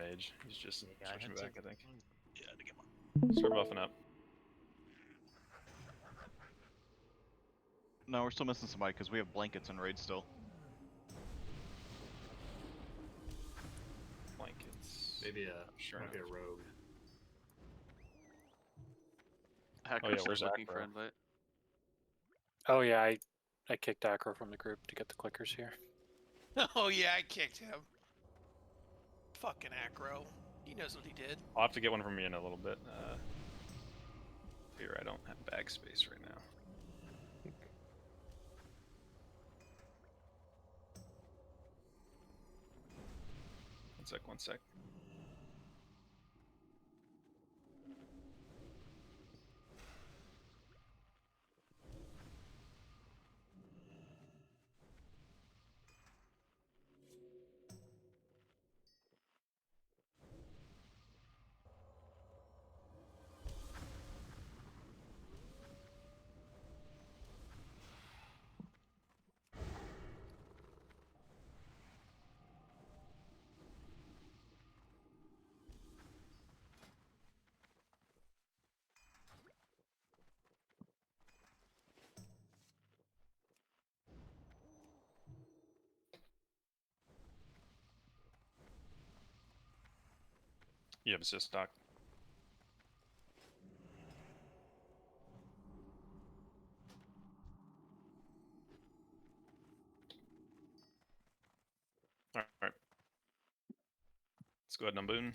mage. He's just Yeah, switching back, I think. Yeah, to get one. Start buffing up. No, we're still missing somebody because we have blankets and raid still. Blankets. Maybe Sure might be a enough. rogue. Oh yeah, where's looking Acro? for invite. Oh yeah, I kicked Acro from the group to get the clickers here. Oh yeah, I kicked him. Fucking Acro. He knows what he did. I'll have to get one from you in a little bit. Here, I don't have bag space right now. One sec. You have assist, Doc. All right. Let's go ahead and unboon.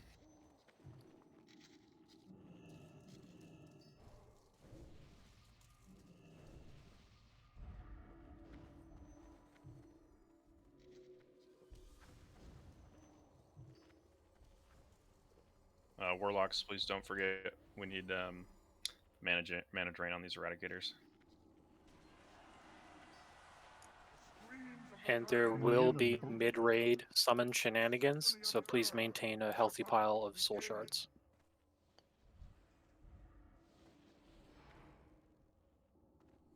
Warlocks, please don't forget we need mana drain on these eradicators. And there will be mid-raid summon shenanigans, so please maintain a healthy pile of soul shards.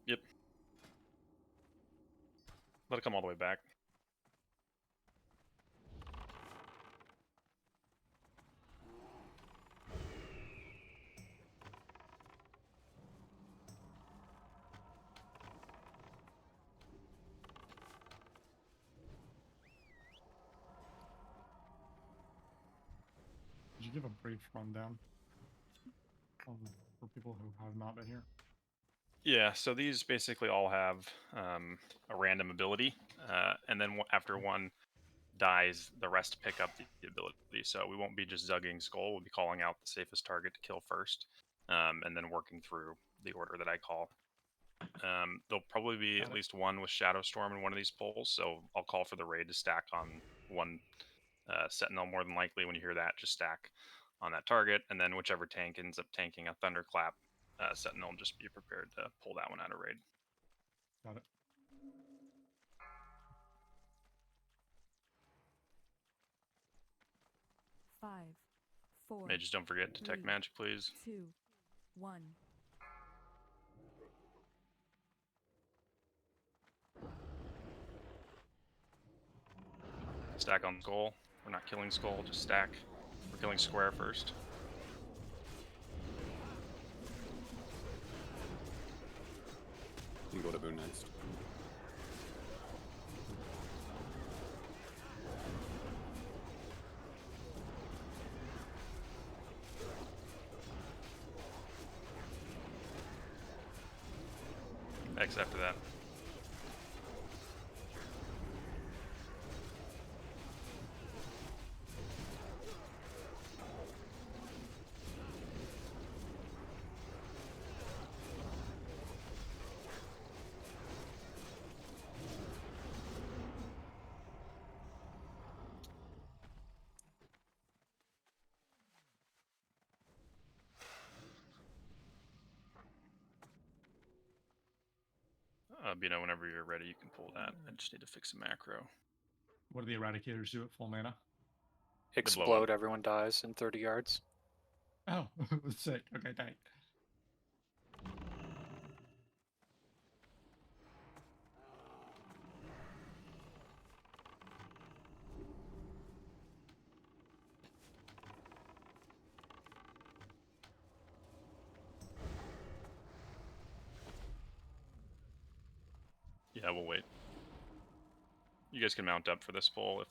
Yep. Let it come all the way back. Could you give a brief rundown for people who have not been here? Yeah, so these basically all have a random ability, and then after one dies, the rest pick up the ability. So we won't be just zugging Skull, we'll be calling out the safest target to kill first, and then working through the order that I call. There'll probably be at least one with Shadow Storm in one of these polls, so I'll call for the raid to stack on one Sentinel more than likely. When you hear that, just stack on that target, and then whichever tank ends up tanking a Thunderclap, Sentinel, just be prepared to pull that one out of raid. Got it. Five, four. Mages, don't forget detect magic, please. 2, 1. Stack on Skull. We're not killing Skull, just stack. We're killing Square first. You can go to Boon next. X after that. Bino, whenever you're ready, you can pull that. I just need to fix a macro. What do the eradicators do at full mana? Explode, everyone dies in 30 yards. Oh, sick. Okay, tight. Yeah, we'll wait. You guys can mount up for this pull. If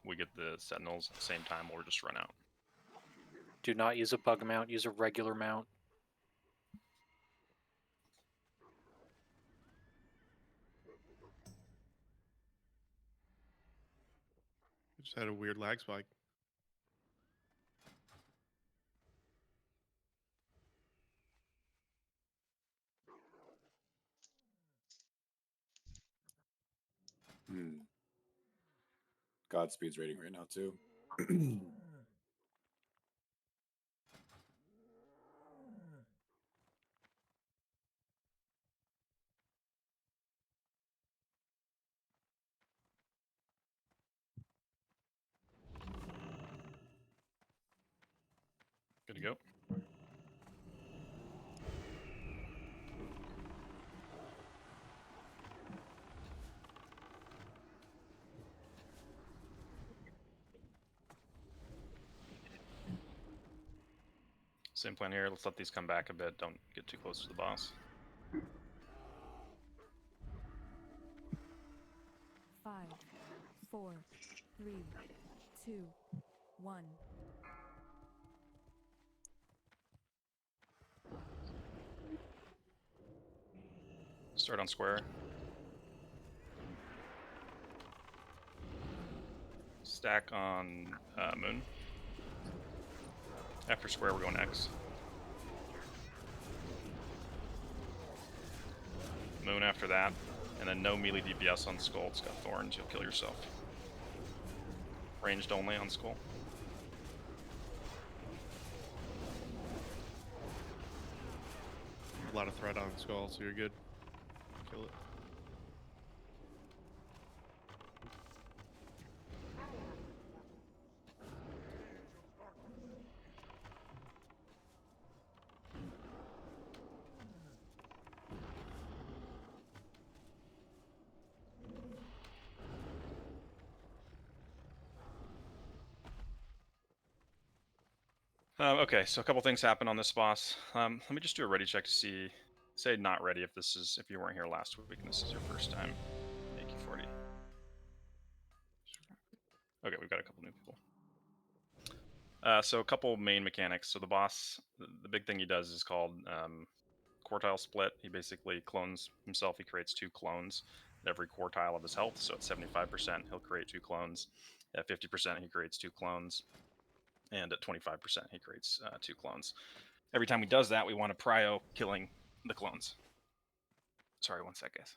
we get the sentinels at the same time, we'll just run out. Do not use a bug mount. Use a regular mount. Just had a weird lag spike. Godspeed's rating right now too. Good to go. Same plan here. Let's let these come back a bit. Don't get too close to the boss. 5, 4, 3, 2, 1. Start on square. Stack on moon. After square, we're going X. Moon after that. And then no melee DPS on skull. It's got thorns. You'll kill yourself. Ranged only on skull. A lot of threat on skull, so you're good. Kill it. Okay, so a couple things happen on this boss. Let me just do a ready check to see. Say not ready if you weren't here last week and this is your first time. AQ40. Okay, we've got a couple new people. So a couple main mechanics. So the boss, the big thing he does is called quartile split. He basically clones himself. He creates 2 clones at every quartile of his health. So at 75%, he'll create 2 clones. At 50%, he creates 2 clones. And at 25%, he creates 2 clones. Every time he does that, we want to prio killing the clones. Sorry, one sec, guys.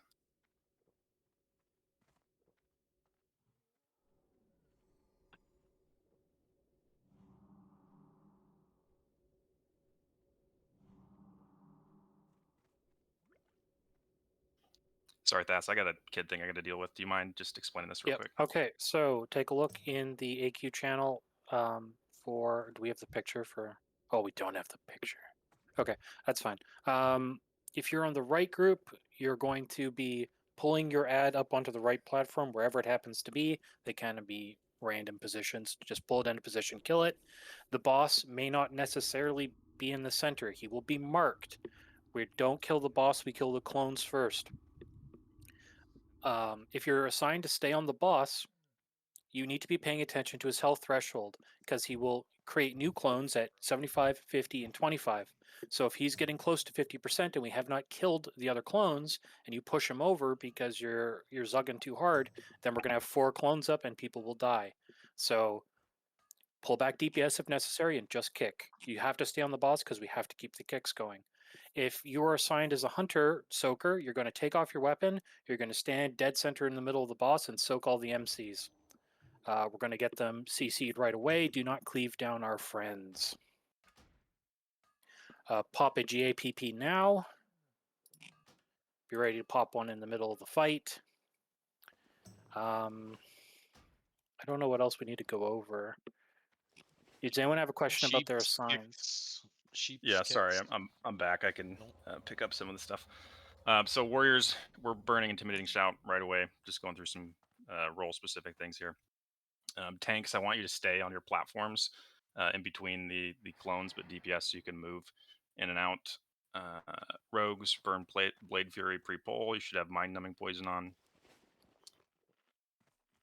Sorry, Thas, I got a kid thing I got to deal with. Do you mind just explaining this real Yep. quick? Okay, so take a look in the AQ channel for. Do we have the picture for? Oh, we don't have the picture. Okay, that's fine. If you're on the right group, you're going to be pulling your ad up onto the right platform, wherever it happens to be. They kind of be random positions. Just pull it into position, kill it. The boss may not necessarily be in the center. He will be marked. We don't kill the boss, we kill the clones first. If you're assigned to stay on the boss, you need to be paying attention to his health threshold because he will create new clones at 75, 50, and 25. So if he's getting close to 50% and we have not killed the other clones and you push him over because you're zugging too hard, then we're going to have 4 clones up and people will die. So pull back DPS if necessary and just kick. You have to stay on the boss because we have to keep the kicks going. If you are assigned as a hunter soaker, you're going to take off your weapon, you're going to stand dead center in the middle of the boss and soak all the MCs. We're going to get them CC'd right away. Do not cleave down our friends. Pop a GAPP now. Be ready to pop one in the middle of the fight. I don't know what else we need to go over. Does anyone have a question about their assigns? Yeah, sorry, I'm back. I can pick up some of the stuff. So warriors, we're burning intimidating shout right away. Just going through some role specific things here. Tanks, I want you to stay on your platforms in between the clones, but DPS so you can move in and out. Rogues, burn Blade Fury pre-pull. You should have Mind Numbing Poison on.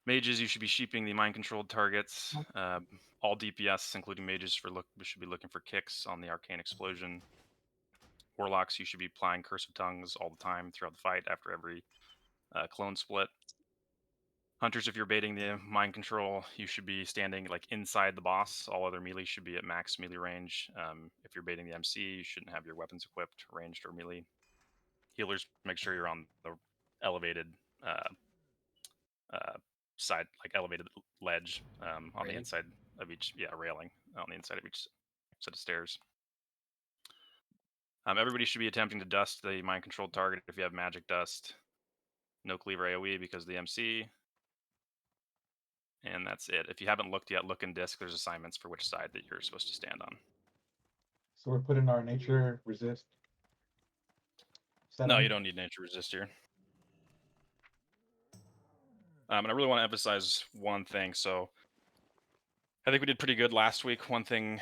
Mages, you should be sheeping the mind-controlled targets. All DPS, including mages, should be looking for kicks on the Arcane Explosion. Warlocks, you should be applying Curse of Tongues all the time throughout the fight after every clone split. Hunters, if you're baiting the mind control, you should be standing like inside the boss. All other melee should be at max melee range. If you're baiting the MC, you shouldn't have your weapons equipped, ranged or melee. Healers, make sure you're on the elevated side, like elevated ledge on the inside of each, railing on the inside of each set of stairs. Everybody should be attempting to dust the mind controlled target if you have magic dust. No cleaver AoE because of the MC. And that's it. If you haven't looked yet, look in disc. There's assignments for which side that you're supposed to stand on. So we're putting our nature resist. No, you don't need nature resist here. And I really want to emphasize one thing. So I think we did pretty good last week. One thing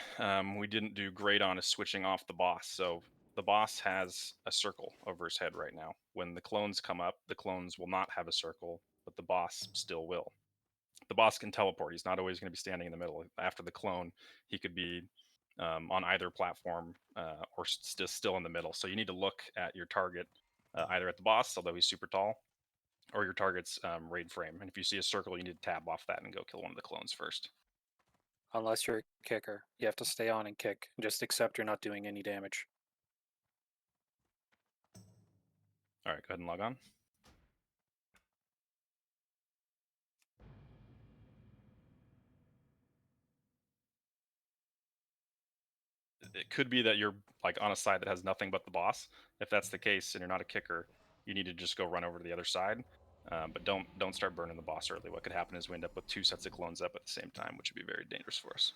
we didn't do great on is switching off the boss. So the boss has a circle over his head right now. When the clones come up, the clones will not have a circle, but the boss still will. The boss can teleport. He's not always going to be standing in the middle. After the clone, he could be on either platform or still in the middle. So you need to look at your target either at the boss, although he's super tall, or your target's raid frame. And if you see a circle, you need to tab off that and go kill one of the clones first. Unless you're a kicker. You have to stay on and kick. Just accept you're not doing any damage. All right, go ahead and log on. It could be that you're like on a side that has nothing but the boss. If that's the case and you're not a kicker, you need to just go run over to the other side. But don't start burning the boss early. What could happen is we end up with 2 sets of clones up at the same time, which would be very dangerous for us.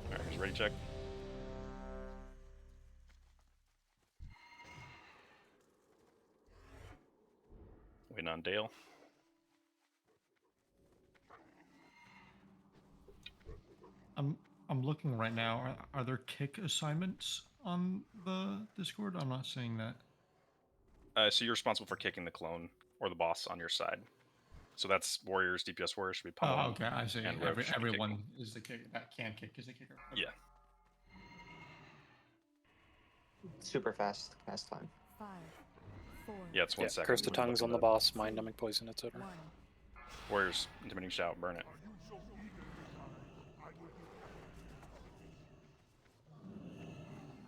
All right, here's ready check. Waiting on Dale. I'm looking right now. Are there kick assignments on the Discord? I'm not seeing that. So you're responsible for kicking the clone or the boss on your side. So that's warriors, DPS warriors should be pummeling. Oh, okay, I see. And rogues should be Everyone kicking. is the kicker that can kick is the kicker. Okay. Yeah. Super fast cast time. 5, 4, Yeah, it's 1 second. Curse the when you tongues look on at the boss, mind numbing poison, etc. 1. Warriors, intimidating shout, burn it.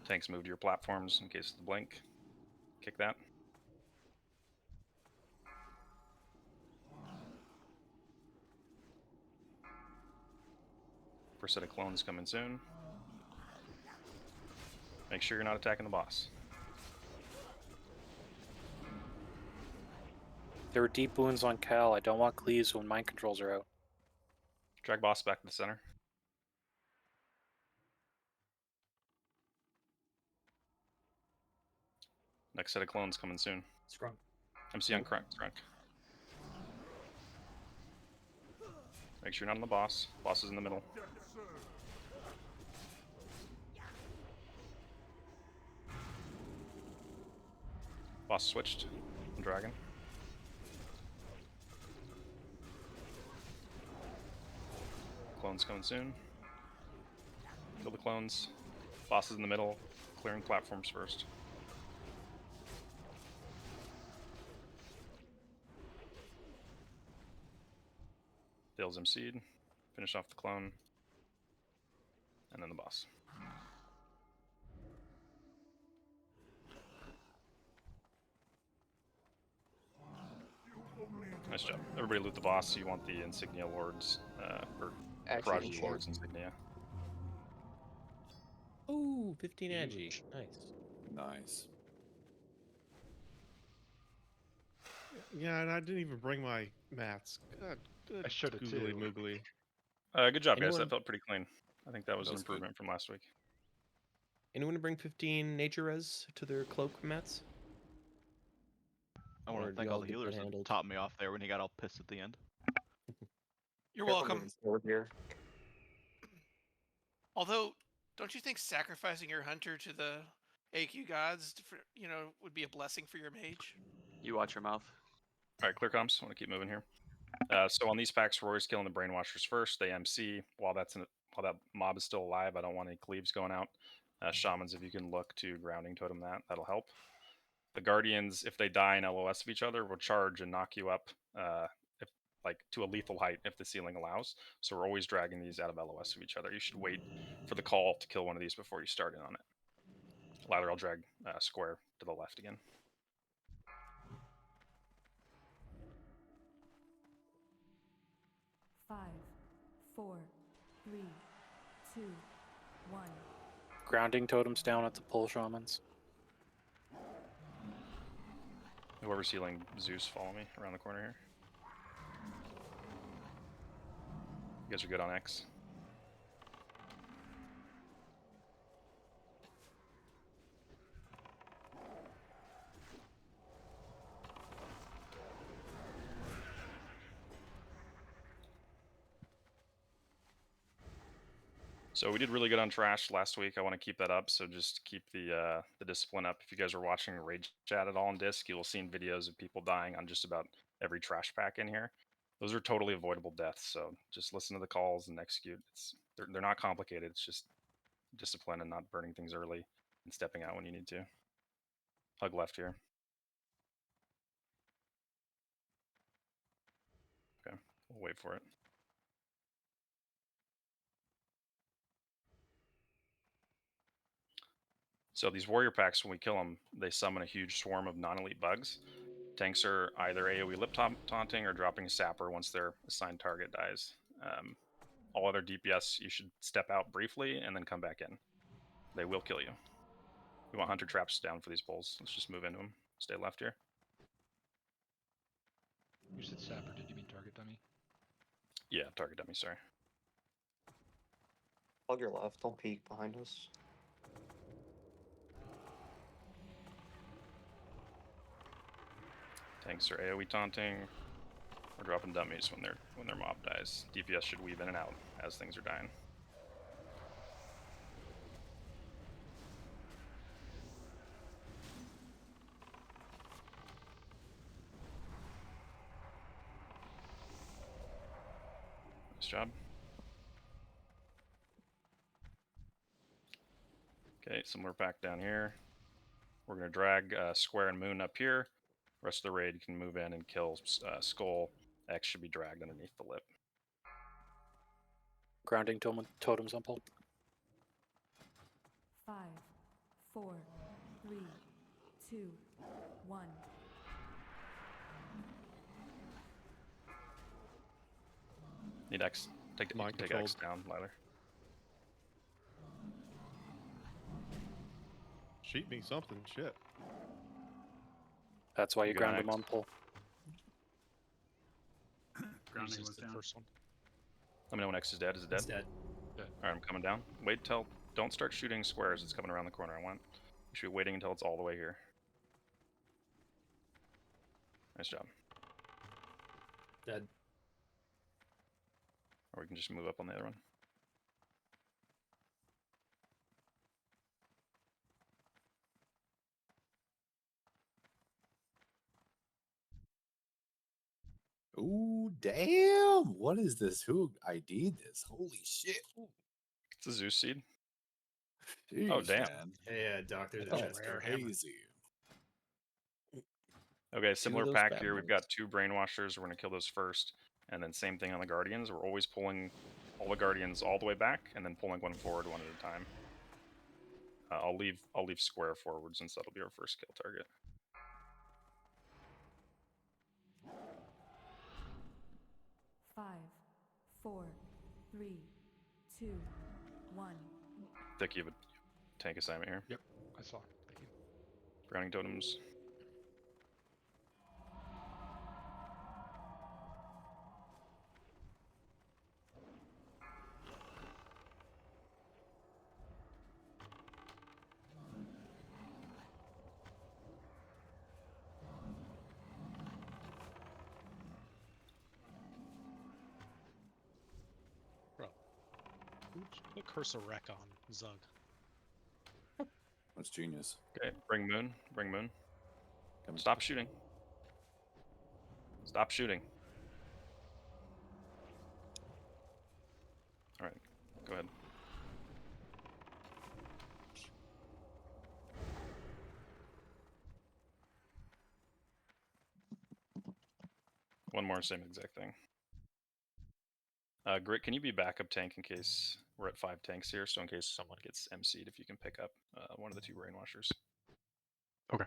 Tanks move to your platforms in case of the blink. Kick that. First set of clones coming soon. Make sure you're not attacking the boss. There were deep wounds on Cal. I don't want cleaves when mind controls are out. Drag boss back to the center. Next set of clones coming soon. Scrunk. MC on Crunk. Make sure you're not on the boss. Boss is in the middle. Boss switched. Dragon. Clones coming soon. Kill the clones. Boss is in the middle. Clearing platforms first. Dale's MC'd. Finish off the clone. And then the boss. Nice job. Everybody loot the boss. You want the Insignia Lords, or Prodigy Lords Insignia. Ooh, 15 agi. Nice. Nice. Yeah, and I didn't even bring my mats. God, good I should've googly too. moogly. Good job, guys. Anyone- That felt pretty clean. I think that was That an was good. improvement from last week. Anyone bring 15 nature res to their cloak mats? I want Or to do thank y'all all the get that healers that handled? topped me off there when he got all pissed at the end. You're Careful welcome. moving forward here. Although, don't you think sacrificing your hunter to the AQ gods, would be a blessing for your mage? You watch your mouth. All right, clear comms. I want to keep moving here. So on these packs, we're always killing the brainwashers first. They MC while while that mob is still alive. I don't want any cleaves going out. Shamans, if you can look to grounding totem that'll help. The guardians, if they die in LOS of each other, will charge and knock you up if like to a lethal height if the ceiling allows. So we're always dragging these out of LOS of each other. You should wait for the call to kill one of these before you start in on it. Lather, I'll drag square to the left again. Five, 4, 3, 2, 1. Grounding totems down at the pole shamans. Whoever's healing Zeus, follow me around the corner here. You guys are good on X. So we did really good on trash last week. I want to keep that up. So just keep the discipline up. If you guys are watching Rage Chat at all on Disc, you will see videos of people dying on just about every trash pack in here. Those are totally avoidable deaths. So just listen to the calls and execute. They're not complicated. It's just discipline and not burning things early and stepping out when you need to. Hug left here. Okay, we'll wait for it. So these warrior packs, when we kill them, they summon a huge swarm of non-elite bugs. Tanks are either AoE lip taunting or dropping a sapper once their assigned target dies. All other DPS, you should step out briefly and then come back in. They will kill you. We want hunter traps down for these bulls. Let's just move into them. Stay left here. You said sapper, did you mean target dummy? Yeah, target dummy, sorry. Plug your left, don't peek behind us. Tanks are AoE taunting. We're dropping dummies when their mob dies. DPS should weave in and out as things are dying. Nice job. Okay, similar pack down here. We're going to drag Square and Moon up here. Rest of the raid can move in and kill Skull. X should be dragged underneath the lip. Grounding totems on pole. 5, 4, 3, 2, 1. Need X. Take X down, Lyler. Sheet me something, shit. That's why you Good ground night. them on pole. Grounding was the first one. Let me know when X is dead. Is it dead? It's dead. Yeah. Alright, I'm coming down. Wait till... Don't start shooting squares. It's coming around the corner. You should be waiting until it's all the way here. Nice job. Dead. Or we can just move up on the other one. Ooh, damn! What is this? Who ID'd this? Holy shit! It's a Zeus seed. Jeez, Oh, damn. man. Yeah, Doctor. That's crazy. Okay, similar those pack bad here. We've boys. got 2 brainwashers. We're going to kill those first. And then same thing on the guardians. We're always pulling all the guardians all the way back and then pulling one forward one at a time. I'll leave square forward since that'll be our first kill target. Five, 4, 3, 2, 1. Thick, you have a tank assignment here. Yep, I saw. Thank you. Grounding totems. Put Curse of Wreck on Zug. That's genius. Okay, bring Moon. Bring Moon. Coming. Stop shooting. Stop shooting. All right, go ahead. One more, same exact thing. Grit, can you be backup tank in case we're at 5 tanks here? So in case someone gets MC'd, if you can pick up one of the 2 brainwashers. Okay.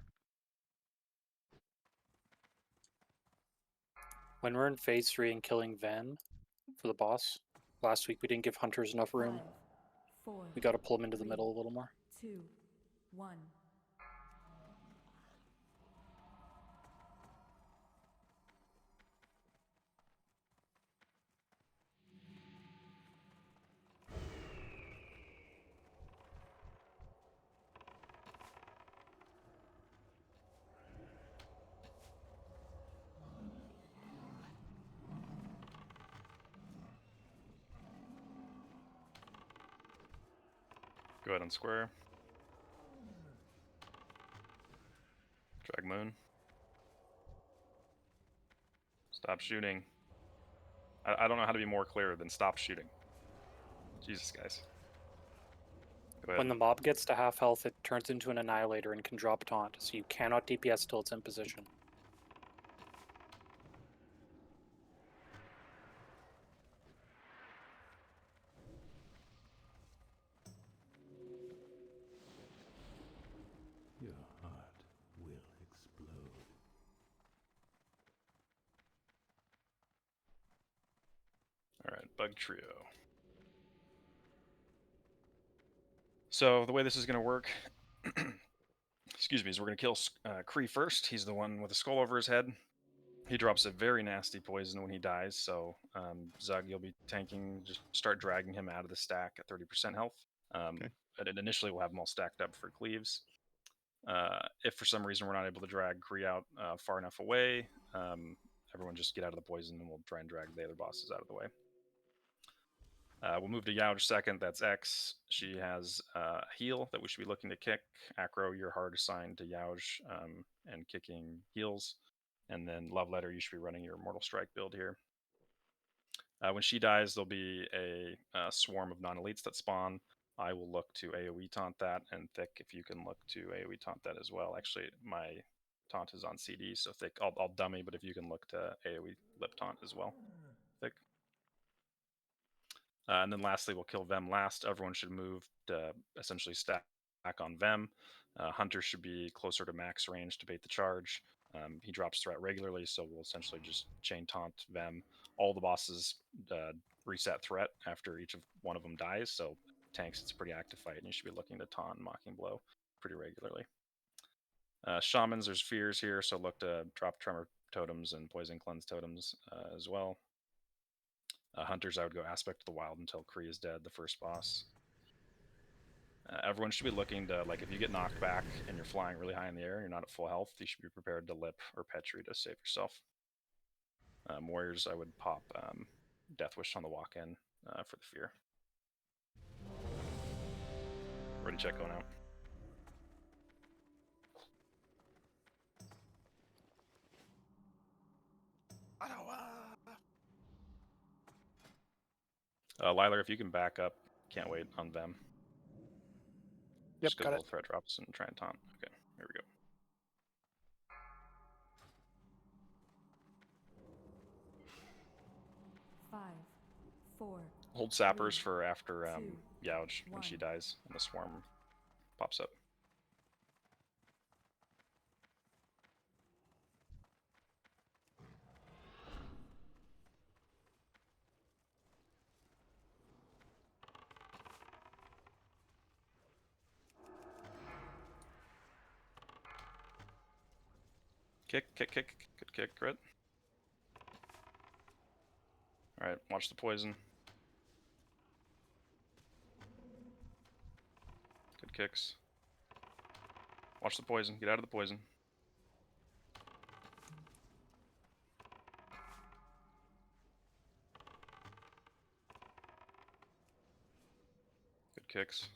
When we're in phase 3 and killing Van for the boss, last week we didn't give hunters enough room. 5, 4, We got to pull them into the 3, middle a little more. 2, 1. Go ahead on square. Drag Moon. Stop shooting. I don't know how to be more clear than stop shooting. Jesus, guys. Go ahead. When the mob gets to half health, it turns into an annihilator and can drop taunt, so you cannot DPS till it's in position. Your heart will explode. Alright, Bug Trio. So the way this is going to work, excuse me, is we're going to kill Kree first. He's the one with the skull over his head. He drops a very nasty poison when he dies, so Zug, you'll be tanking, just start dragging him out of the stack at 30% health. But initially we'll have them all stacked up for cleaves. If for some reason we're not able to drag Kree out far enough away, everyone just get out of the poison and we'll try and drag the other bosses out of the way. We'll move to Youge second. That's X. She has heal that we should be looking to kick. Acro, you're hard assigned to Youge and kicking heals. And then Love Letter, you should be running your Mortal Strike build here. When she dies, there'll be a swarm of non-elites that spawn. I will look to AoE taunt that, and Thick, if you can look to AoE taunt that as well. Actually, my taunt is on CD, so Thick, I'll dummy, but if you can look to AoE lip taunt as well, Thick. And then lastly, we'll kill Vem last. Everyone should move to essentially stack on Vem. Hunter should be closer to max range to bait the charge. He drops threat regularly, so we'll essentially just chain taunt Vem. All the bosses reset threat after each of one of them dies, so tanks, it's a pretty active fight, and you should be looking to taunt Mocking Blow pretty regularly. Shamans, there's fears here, so look to drop Tremor totems and Poison Cleanse totems as well. Hunters, I would go Aspect of the Wild until Kree is dead, the first boss. Everyone should be looking to, like, if you get knocked back and you're flying really high in the air and you're not at full health, you should be prepared to lip or Petri to save yourself. Warriors, I would pop Death Wish on the walk-in for the fear. Ready, check going out. Lilar, if you can back up, can't wait on them. Yep, Just go got full it. threat drops and try and taunt. Okay, here we go. 5, 4. Hold sappers for after 2, Youge when she 1. dies and the swarm pops up. Kick, good kick, Grit. Alright, watch the poison. Good kicks. Watch the poison, get out of the poison. kicks.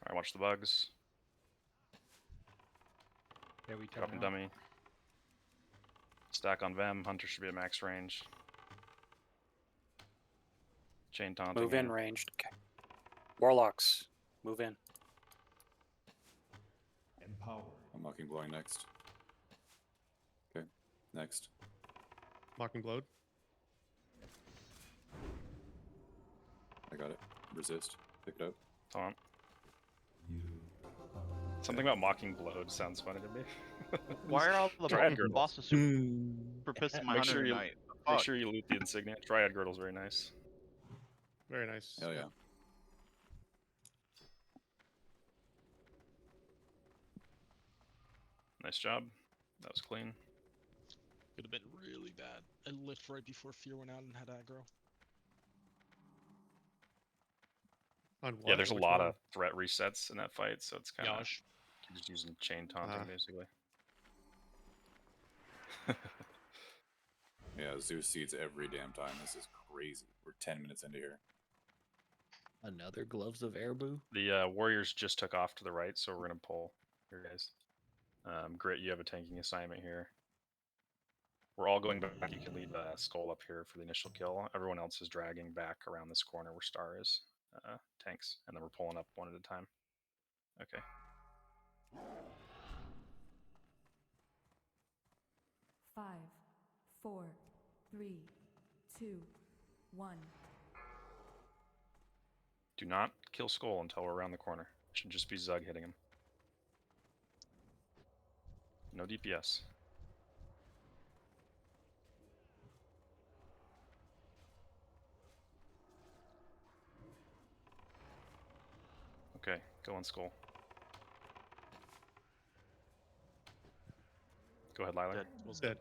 Alright, watch the bugs. Yeah, we Dropping dummy. Stack on Vem. Hunter should be at max range. Chain taunting. Move in here. ranged. Okay. Warlocks, move in. Empower. I'm mocking blowing next. Okay, next. Mocking blowed. I got it. Resist. Pick it up. Taunt. You Something about mocking blowed sounds funny to me. Why are all the Triad girdles. bosses super pissed at my Make hunter sure you tonight? make sure you loot the insignia. Triad girdle's very nice. Very nice. Hell yeah. Nice job. That was clean. Could have been really bad. I lived right before Fear went out and had aggro. On what? Yeah, there's a Which lot one? of threat resets in that fight, so it's kind of Yosh. just using chain taunting basically. Yeah, Zeus seeds every damn time. This is crazy. We're 10 minutes into here. Another Gloves of Airbu. The warriors just took off to the right, so we're gonna pull here, guys. Grit, you have a tanking assignment here. We're all going back. You can lead Skull up here for the initial kill. Everyone else is dragging back around this corner where Star is. Tanks, and then we're pulling up one at a time. Okay. Five, 4, 3, 2, 1. Do not kill Skull until we're around the corner. It should just be Zug hitting him. No DPS. Okay, go on Skull. Go ahead, Lilar. Dead.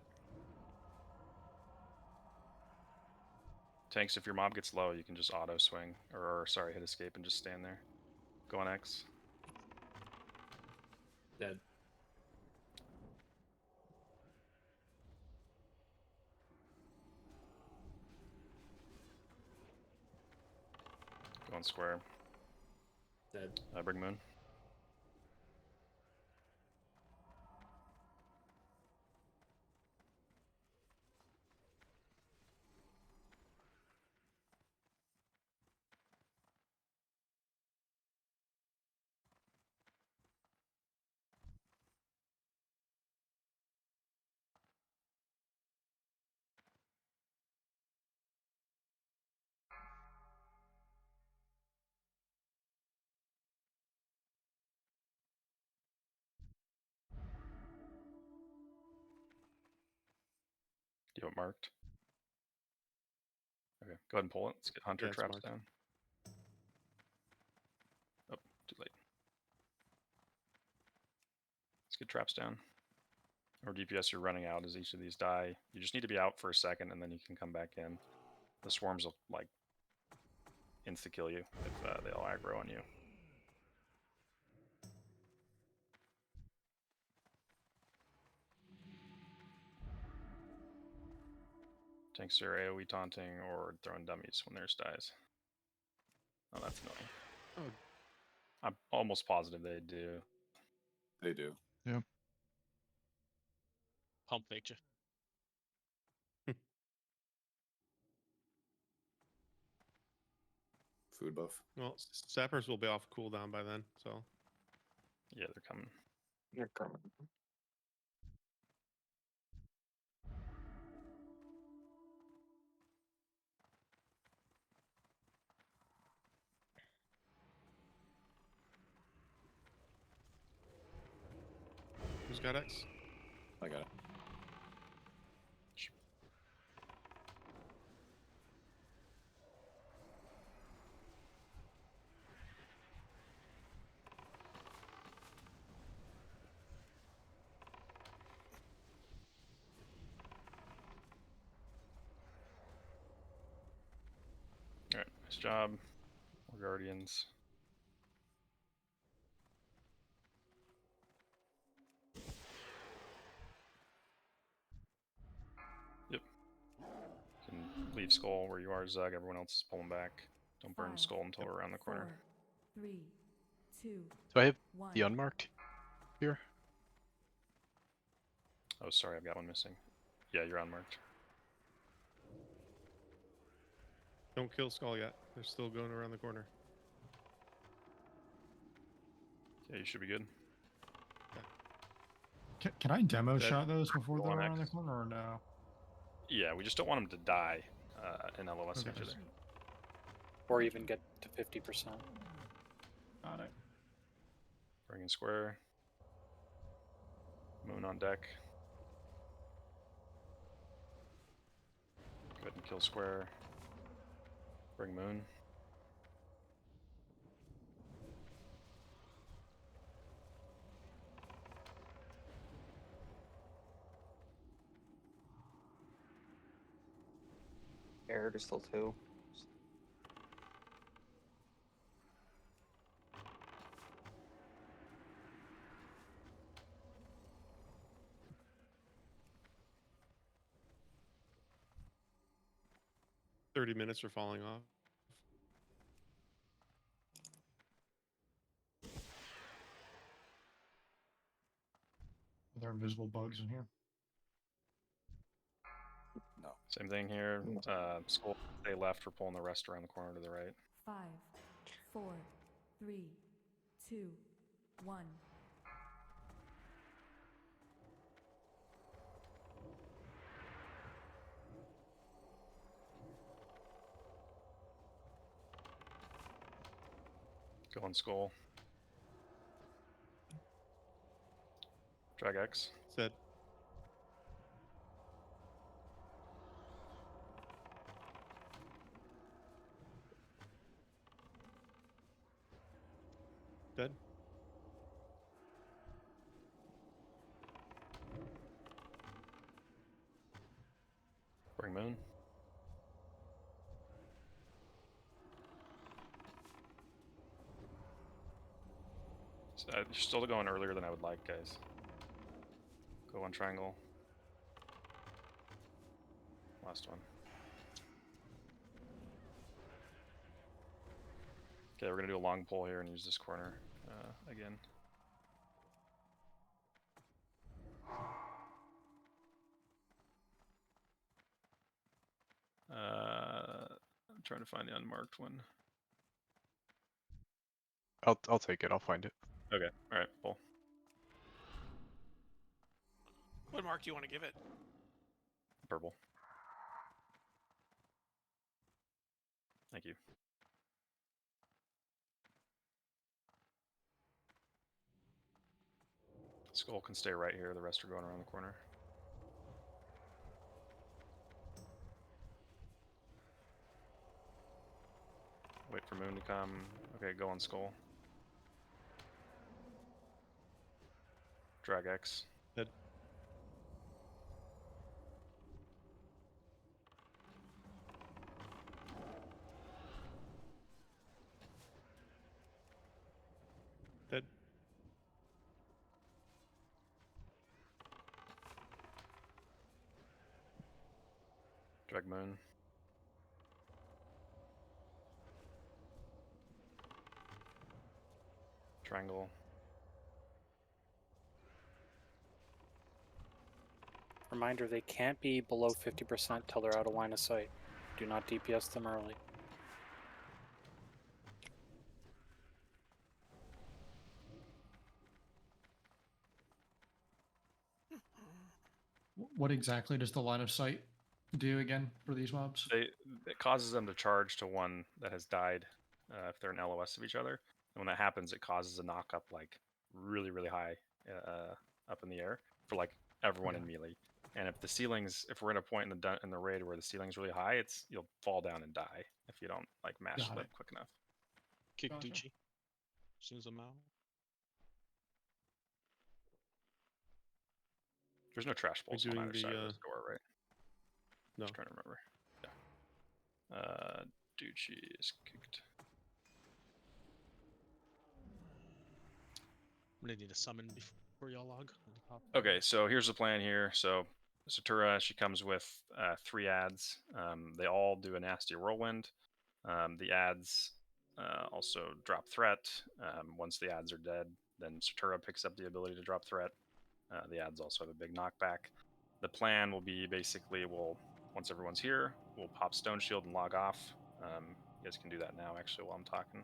Tanks, if your mob gets low, you can just auto swing, or sorry, hit escape and just stand there. Go on X. Dead. Go on square. Dead. Bring Moon. Do you have it marked? Okay, go ahead and pull it. Let's get Hunter Yeah, it's traps marked. down. Oh, too late. Let's get traps down. Or DPS you're running out as each of these die. You just need to be out for a second and then you can come back in. The swarms will like insta-kill you if they all aggro on you. Tanks are AoE taunting or throwing dummies when theirs dies. Oh, that's annoying. Oh. I'm almost positive they do. They do. Yeah. Pump faked you. Food buff. Well, sappers will be off cooldown by then, so. Yeah, they're coming. You're coming. Who's got X? I got it. Alright, nice job. More Guardians. leave Skull where you are, Zug. Everyone else is pulling back. Don't burn 5, Skull until we're around the corner. 4, 3, 2, Do I have 1. the unmarked here? Oh, sorry, I've got one missing. Yeah, you're unmarked. Don't kill Skull yet. They're still going around the corner. Yeah, you should be good. Can I demo That- shot those before Go they're on around the X. corner or no? Yeah, we just don't want them to die in LOS of Okay. each other. Or even get to 50%. Got it. Bring in square. Moon on deck. Go ahead and kill square. Bring moon. Air, there's still 2. 30 minutes are falling off. Are there invisible bugs in here? No. Same thing here. Skull, stay left. We're pulling the rest around the corner to the right. 5, 4, 3, 2, 1. Go on skull. Drag X. Said. Dead. Bring moon. You're still going earlier than I would like, guys. Go on triangle. Last one. Okay, we're gonna do a long pull here and use this corner again. I'm trying to find the unmarked one. I'll take it. I'll find it. Okay, all right, pull. What mark do you want to give it? Purple. Thank you. Skull can stay right here. The rest are going around the corner. Wait for moon to come. Okay, go on skull. Drag X. Dead. Dead. Drag moon. Triangle. Reminder, they can't be below 50% till they're out of line of sight. Do not DPS them early. What exactly does the line of sight do again for these mobs? It causes them to charge to one that has died if they're in LOS of each other. And when that happens, it causes a knock up like really, really high up in the air for like everyone in melee. And if the ceilings, if we're at a point in the raid where the ceiling's really high, you'll fall down and die if you don't like mash lip quick enough. Kick Gotcha. Ducci. As soon as I'm out. There's no trash We're balls on doing either the, side of this door, right? No. Just trying to remember. Yeah. Ducci is kicked. I'm gonna need a summon before y'all log. Okay, so here's the plan here. So Satura, she comes with 3 ads. They all do a nasty whirlwind. The ads also drop threat. Once the ads are dead, then Satura picks up the ability to drop threat. The ads also have a big knockback. The plan will be basically once everyone's here, we'll pop Stone Shield and log off. You guys can do that now, actually, while I'm talking.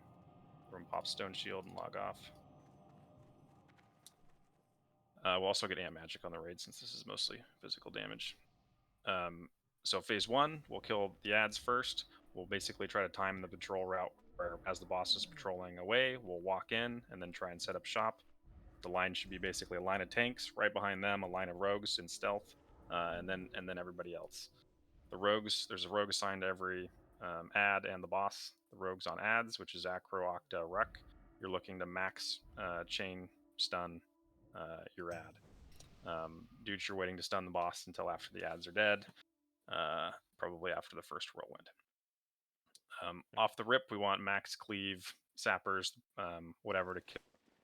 Everyone pop Stone Shield and log off. We'll also get Amp Magic on the raid since this is mostly physical damage. So phase 1, we'll kill the ads first. We'll basically try to time the patrol route where as the boss is patrolling away, we'll walk in and then try and set up shop. The line should be basically a line of tanks, right behind them a line of rogues in stealth, and then everybody else. The rogues, there's a rogue assigned to every ad and the boss. The rogues on ads, which is Acro, Octa, Ruck. You're looking to max chain stun your ad. Dudes, you're waiting to stun the boss until after the ads are dead, probably after the first whirlwind. Off the rip, we want max cleave, sappers, whatever to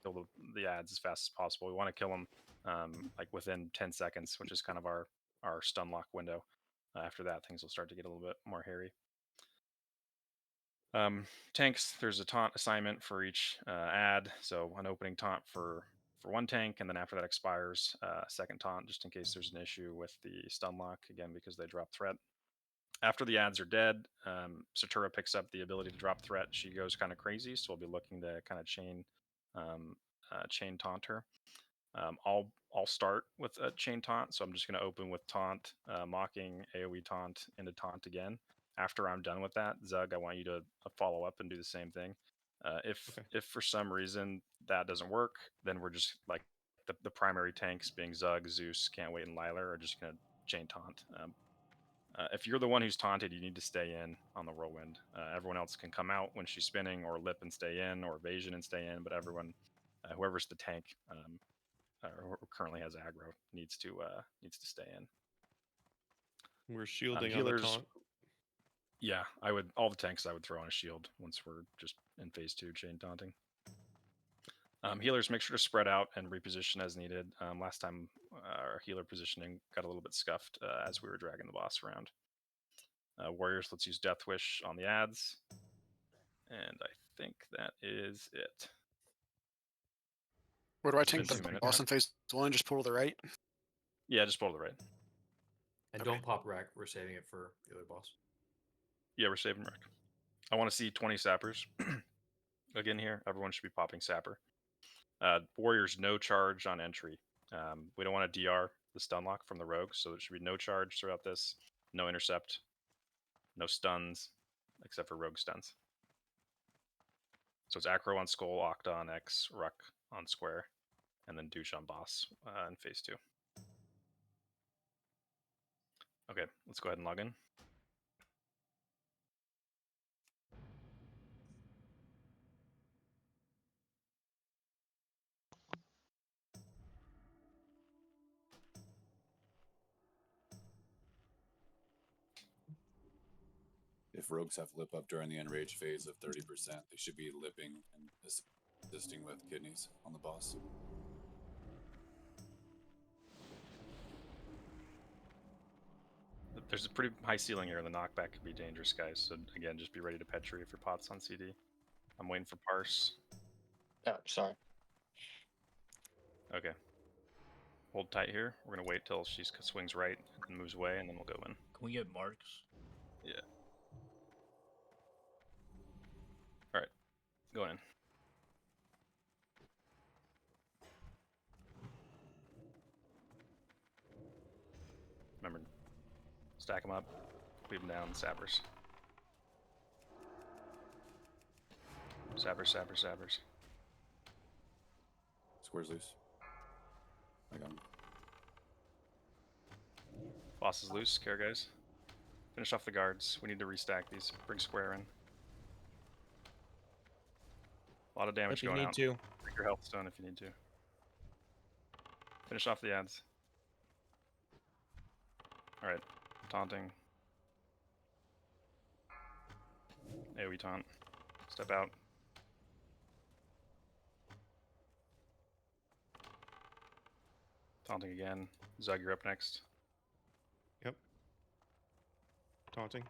kill the ads as fast as possible. We want to kill them like within 10 seconds, which is kind of our stun lock window. After that, things will start to get a little bit more hairy. Tanks, there's a taunt assignment for each ad, so an opening taunt for one tank, and then after that expires, second taunt just in case there's an issue with the stun lock, again because they drop threat. After the ads are dead, Satura picks up the ability to drop threat. She goes kind of crazy, so we'll be looking to kind of chain taunt her. I'll start with a chain taunt, so I'm just going to open with taunt, mocking, AoE taunt, into taunt again. After I'm done with that, Zug, I want you to follow up and do the same thing. If for some reason that doesn't work, then we're just like the primary tanks being Zug, Zeus, Can't Wait, and Lilar are just going to chain taunt. If you're the one who's taunted, you need to stay in on the whirlwind. Everyone else can come out when she's spinning, or lip and stay in, or evasion and stay in. But everyone, whoever's the tank, or who currently has aggro, needs to stay in. We're shielding on the Healers, taunt. yeah, I would all the tanks I would throw on a shield once we're just in phase 2 chain taunting. Healers, make sure to spread out and reposition as needed. Last time our healer positioning got a little bit scuffed as we were dragging the boss around. Warriors, let's use Death Wish on the ads. And I think that is it. Where do I It's take been the 2 minutes. boss in phase 1? Just pull to the right? Yeah, just pull to the right. And Okay. don't pop rack. We're saving it for the other boss. Yeah, we're saving Rick. I want to see 20 sappers. Again here, everyone should be popping sapper. Warriors, no charge on entry. We don't want to DR the stun lock from the rogue, so there should be no charge throughout this. No intercept. No stuns, except for rogue stuns. So it's Acro on Skull, Octa on X, Ruck on Square, and then Douche on Boss in phase 2. Okay, let's go ahead and log in. If rogues have lip up during the enrage phase of 30%, they should be lipping and assisting with kidneys on the boss. There's a pretty high ceiling here, and the knockback could be dangerous, guys. So again, just be ready to Petri if your pot's on CD. I'm waiting for Parse. Oh, sorry. Okay. Hold tight here. We're gonna wait till she swings right and moves away, and then we'll go in. Can we get marks? Yeah. All right, going in. Remember, stack them up, cleave them down, sappers. Sappers, sappers, sappers. Squares loose. I got him. Boss is loose, care guys. Finish off the guards. We need to restack these. Bring Square in. A lot of damage If you going need out. to. Bring your health stone if you need to. Finish off the ads. Alright, taunting. AoE taunt. Step out. Taunting again. Zug, you're up next. Taunting.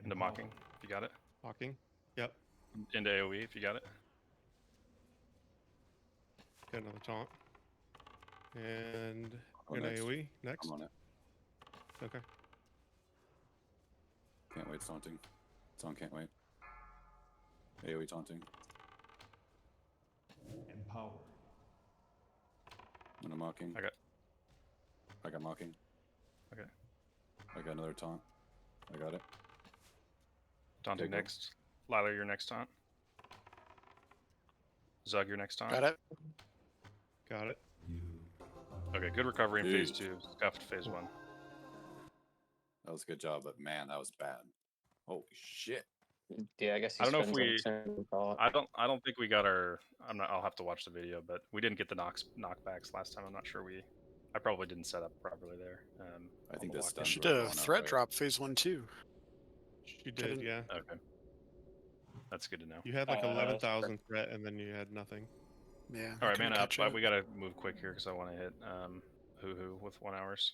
Into mocking, if you got it. Mocking. Yep. Into AoE, if you got it. Got another taunt. And Oh, an next. AoE next. I'm on it. Okay. Can't wait taunting. Taunt can't wait. AoE taunting. Empower. And a mocking. I got mocking. Okay. I got another taunt. I got it. Taunting Okay, go. next. Lila, your next taunt. Zug, your next taunt. Got it. Got it. Okay, good recovery in phase Jeez. 2. Scuffed phase 1. That was a good job, but man, that was bad. Holy shit. Yeah, I guess he I don't know if spends on we. the same thought. I don't think we got our. I'll have to watch the video, but we didn't get the knockbacks last time. I'm not sure we. I probably didn't set up properly there. I think the the lockdown. stuns She were did a going out threat right. drop phase 1 too. She did, yeah. Okay. That's good to know. You had like 11,000 threat, and then you had nothing. Yeah. All right, man up. We gotta move quick here because I want to hit Hoo with 1 hours.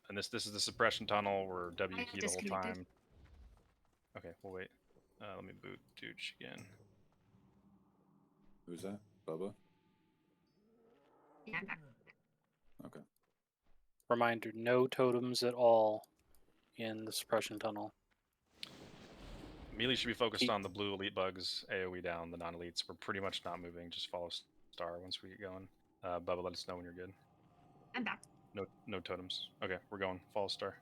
And this is the suppression tunnel. We're W key the whole time. Okay, we'll wait. Let me boot Dooch again. Who's that? Bubba? Yeah. Okay. Reminder: no totems at all in the suppression tunnel. Melee should be focused on the blue elite bugs, AoE down, the non-elites. We're pretty much not moving, just follow star once we get going. Bubba, let us know when you're good. I'm back. No totems. Okay, we're going. Follow star.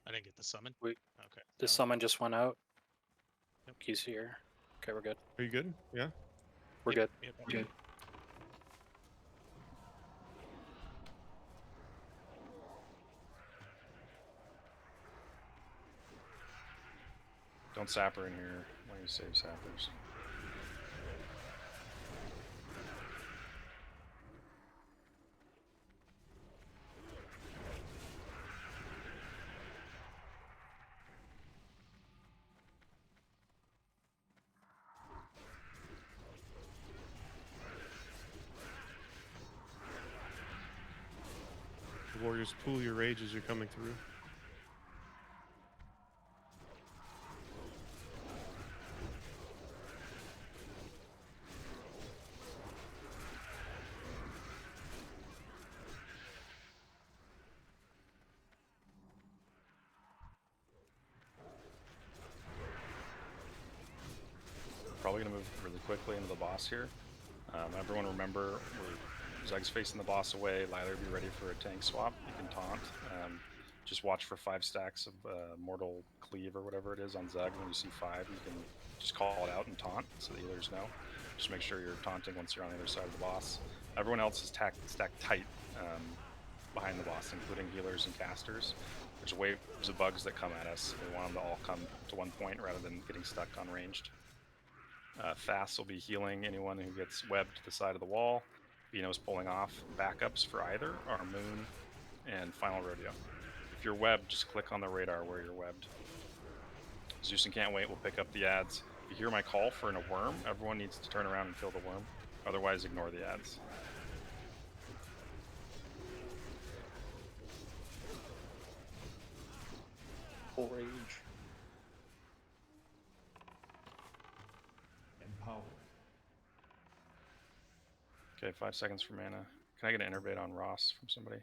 I didn't get the summon. Okay. The got it. summon just went out. He's here. Okay, we're good. Are you good? Yeah. We're good. Yep, We're good. Don't sapper in here. Why do you save sappers? The warriors pool your rage as you're coming through. Probably gonna move really quickly into the boss here. Everyone remember, Zug's facing the boss away. Liler, be ready for a tank swap. You can taunt. Just watch for 5 stacks of Mortal Cleave or whatever it is on Zug. When you see 5, you can just call it out and taunt so the healers know. Just make sure you're taunting once you're on the other side of the boss. Everyone else is stacked tight behind the boss, including healers and casters. There's waves of bugs that come at us. We want them to all come to one point rather than getting stuck on ranged. Fast will be healing anyone who gets webbed to the side of the wall. Beano's pulling off backups for either our Moon and Final Rodeo. If you're webbed, just click on the radar where you're webbed. Zeus and Can't Wait will pick up the ads. If you hear my call for a worm, everyone needs to turn around and kill the worm. Otherwise, ignore the ads. Full rage. Empower. Okay, 5 seconds for mana. Can I get an innervate on Ross from somebody?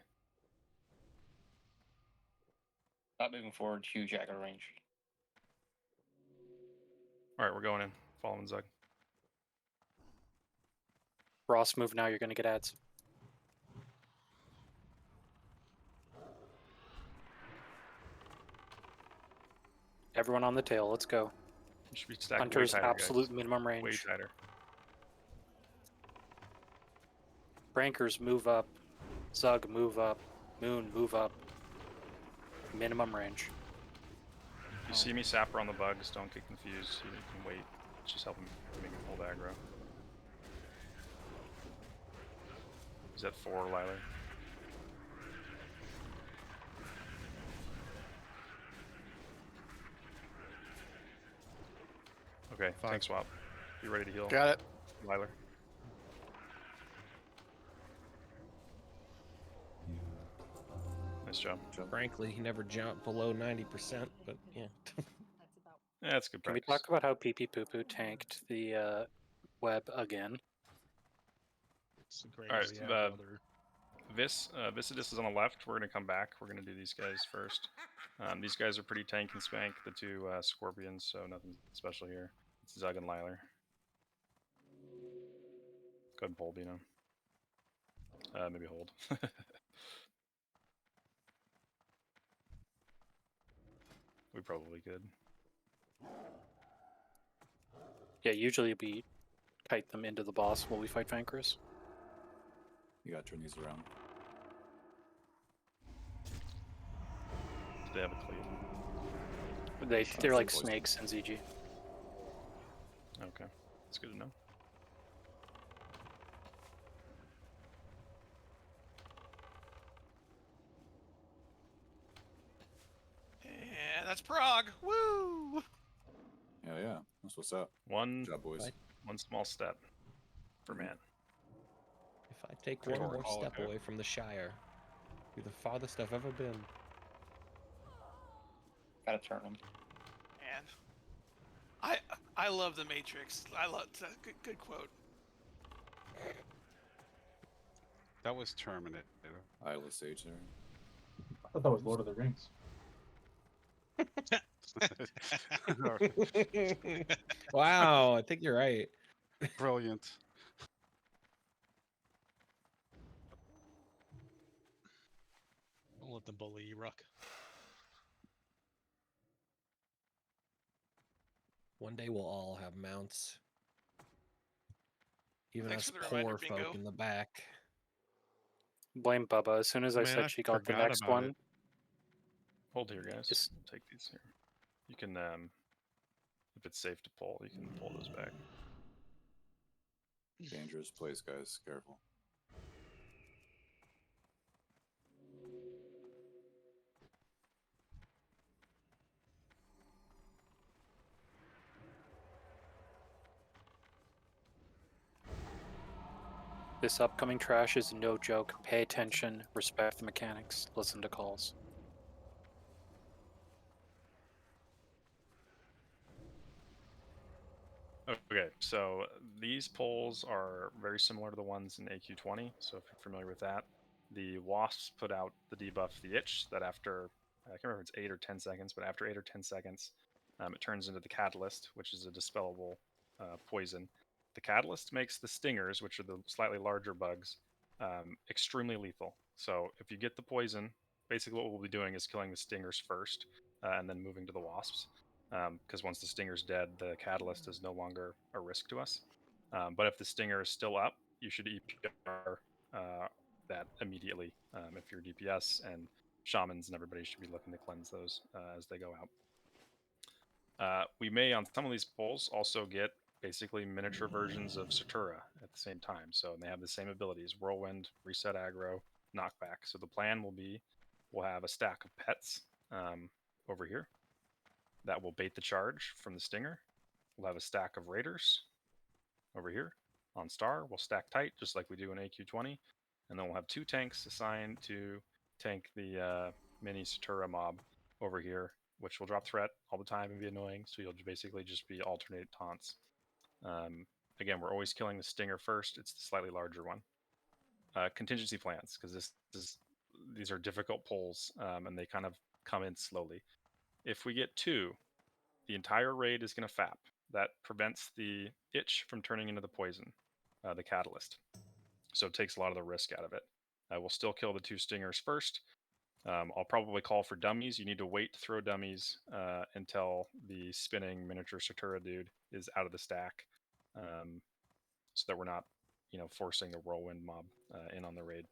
Not moving forward, huge aggro range. Alright, we're going in. Following Zug. Ross, move now. You're going to get ads. Everyone on the tail. Let's go. You should be stacked Hunter's way tighter, absolute guys. minimum range. Way tighter. Brankers, move up. Zug, move up. Moon, move up. Minimum range. If you see me sapper on the bugs, don't get confused. You can wait. Just help him make it hold aggro. Is that 4, Liler? Okay, 5. tank swap. You ready to heal? Got it. Liler. Nice job. Frankly, he never jumped below 90%, but yeah. Yeah, that's good Can we practice. talk about how Pee Pee Poo Poo tanked the web again? It's a All great right, brother. Vicidus is on the left. We're gonna come back. We're gonna do these guys first. These guys are pretty tank and spank. The two scorpions, so nothing special here. It's Zug and Liler. Go ahead and pull, Bino. Maybe hold. We probably could. Yeah, usually we kite them into the boss while we fight Vanquist. You gotta turn these around. Do they have a cleave? They're like snakes in ZG. Okay, that's good to know. And that's Prague. Woo! Yeah, that's what's up. One Good job, boys. one small step for man. If I take Good one work. more step away from the Shire, be the farthest I've ever been. Gotta turn him. And I love the Matrix. I love good quote. That was Terminator. Isla Sage there. I thought that was Lord of the Rings. Wow, I think you're right. Brilliant. Don't let them bully you, Ruck. One day we'll all have mounts. Even Thanks us for the reminder, poor Bingo. folk in the back. Blame Bubba. As soon as I Man, said I she got the forgot next about one, it. Hold here, guys. Just- We'll take these here. You can, if it's safe to pull, you can pull those back. Dangerous place, guys. Careful. this upcoming trash is no joke. Pay attention, respect the mechanics, listen to calls. Okay, so these polls are very similar to the ones in AQ20. So if you're familiar with that, the wasps put out the debuff, the itch, that after, I can't remember if it's 8 or 10 seconds, but after 8 or 10 seconds, it turns into the catalyst, which is a dispellable poison. The catalyst makes the stingers, which are the slightly larger bugs, extremely lethal. So if you get the poison, basically what we'll be doing is killing the stingers first, and then moving to the wasps. Because once the stinger's dead, the catalyst is no longer a risk to us. But if the stinger is still up, you should EPR that immediately if you're DPS, and shamans and everybody should be looking to cleanse those as they go out. We may, on some of these polls, also get basically miniature versions of Satura at the same time. So they have the same abilities: Whirlwind, Reset Aggro, Knockback. So the plan will be, we'll have a stack of pets over here that will bait the charge from the stinger. We'll have a stack of raiders over here. On star, we'll stack tight just like we do in AQ20, and then we'll have 2 tanks assigned to tank the mini Satura mob over here, which will drop threat all the time and be annoying. So you'll basically just be alternate taunts. Again, we're always killing the stinger first. It's the slightly larger one. Contingency plans, because these are difficult pulls, and they kind of come in slowly. If we get 2, the entire raid is going to FAP. That prevents the itch from turning into the poison, the catalyst. So it takes a lot of the risk out of it. We'll still kill the 2 stingers first. I'll probably call for dummies. You need to wait to throw dummies until the spinning miniature Satura dude is out of the stack, so that we're not, forcing the whirlwind mob in on the raid.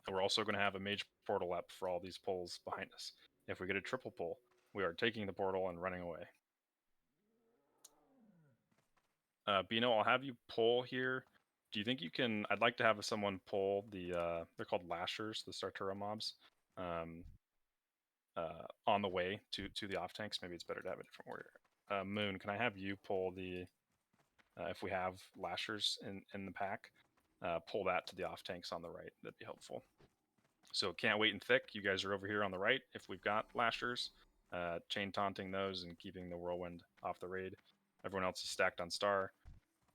And we're also going to have a mage portal up for all these pulls behind us. If we get a triple pull, we are taking the portal and running away. Bino, I'll have you pull here. Do you think you can? I'd like to have someone pull the. They're called lashers, the Sartura mobs, on the way to the off tanks. Maybe it's better to have a different warrior. Moon, can I have you pull the? If we have lashers in the pack, pull that to the off tanks on the right. That'd be helpful. So can't wait and thick. You guys are over here on the right. If we've got lashers, chain taunting those and keeping the whirlwind off the raid. Everyone else is stacked on star.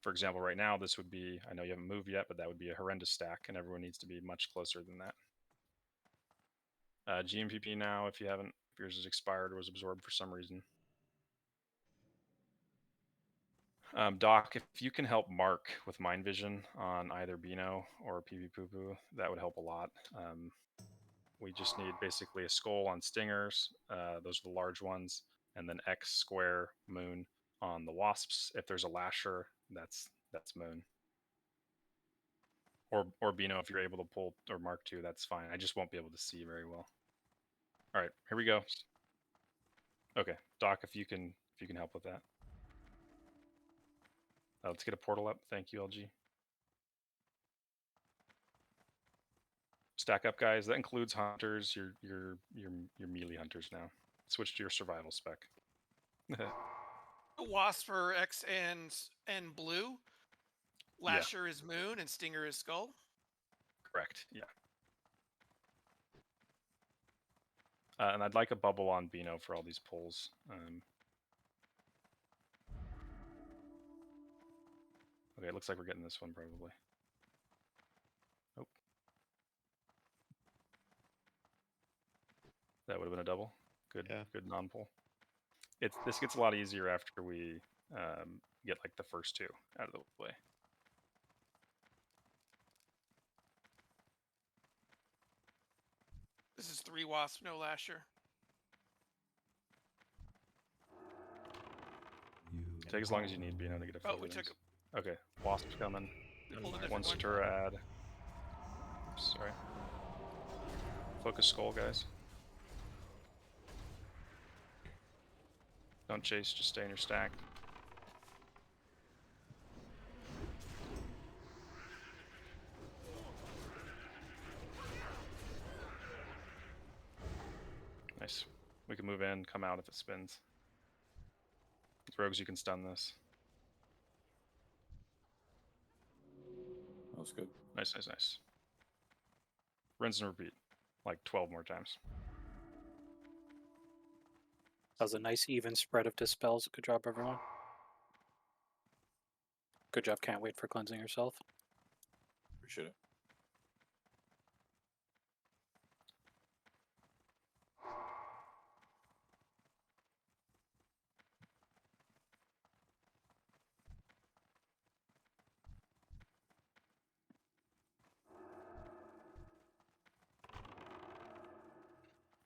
For example, right now this would be, I know you haven't moved yet, but that would be a horrendous stack, and everyone needs to be much closer than that. GMPP now, if you haven't, if yours is expired or was absorbed for some reason. Doc, if you can help Mark with Mind Vision on either Beano or PV Poo Poo, that would help a lot. We just need basically a skull on stingers. Those are the large ones, and then X square moon on the wasps. If there's a lasher, that's moon. Or Beano, if you're able to pull, or Mark II, that's fine. I just won't be able to see very well. All right, here we go. Okay, Doc, if you can help with that. Let's get a portal up. Thank you, LG. Stack up, guys. That includes hunters. Your melee hunters now. Switch to your survival spec. Wasp for X and blue. Lasher is moon and stinger is skull. Correct. Yeah. And I'd like a bubble on Beano for all these pulls. Okay, it looks like we're getting this one probably. Nope. That would have been a double. Good, good non-pull. This gets a lot easier after we get like the first two out of the way. This is 3 wasp, no lasher. Take as long as you need, Beano, to get a few. Oh, we took it. Okay, wasp's coming. One Satura add. Oops, sorry. Focus skull, guys. Don't chase, just stay in your stack. Nice. We can move in, come out if it spins. With rogues, you can stun this. That was good. Nice, nice, nice. Rinse and repeat. Like 12 more times. That was a nice even spread of dispels. Good job, everyone. Good job. Can't wait for cleansing yourself. Appreciate it.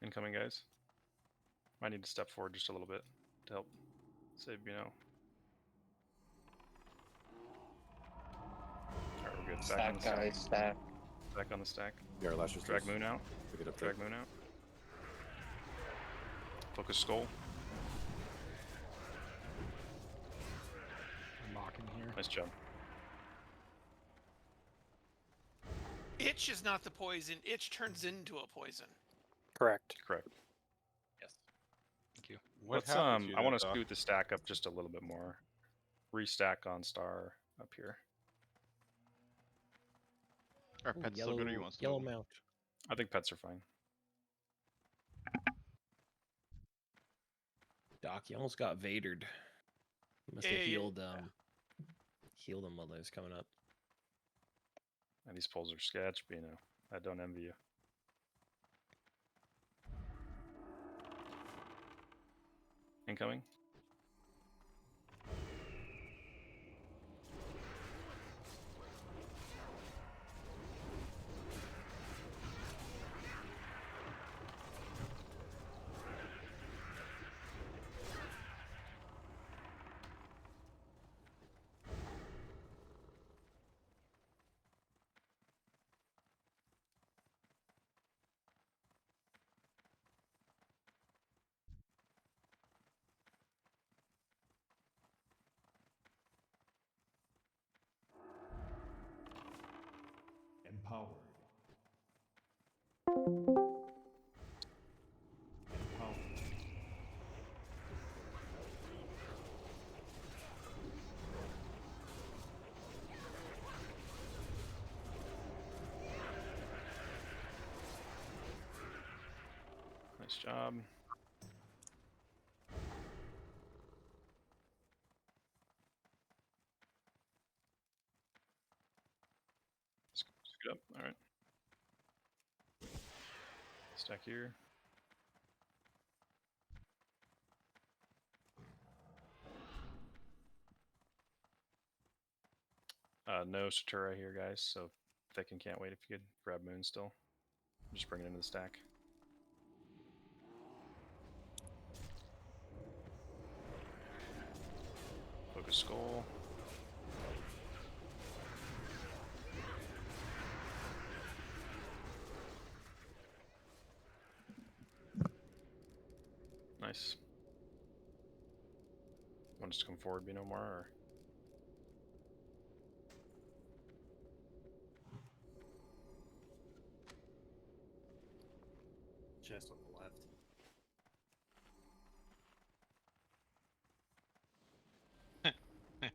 Incoming, guys. Might need to step forward just a little bit to help save Beano. Alright, we're good. Back on the stack. Stack. Back on the stack. Yeah, our lashers. Drag moon out. Pick it up. Drag moon out. Focus skull. I'm mocking here. Nice job. Itch is not the poison. Itch turns into a poison. Correct. Correct. Yes. Thank you. Let's I want to scoot the stack up just a little bit more. Restack on star up here. Are pets still good or you want to Yellow move? mount. I think pets are fine. Doc, you almost got Vadered. You must have Yeah. healed healed him while I was coming up. And these pulls are sketch, but you know, I don't envy you. Incoming. Empowered. Nice job. Scoot up. All right. Stack here. No Satura here, guys. So thick and can't wait if you could grab Moon still. Just bring it into the stack. Focus Skull. Nice. Want us to come forward, be no more, or? Chest on the left.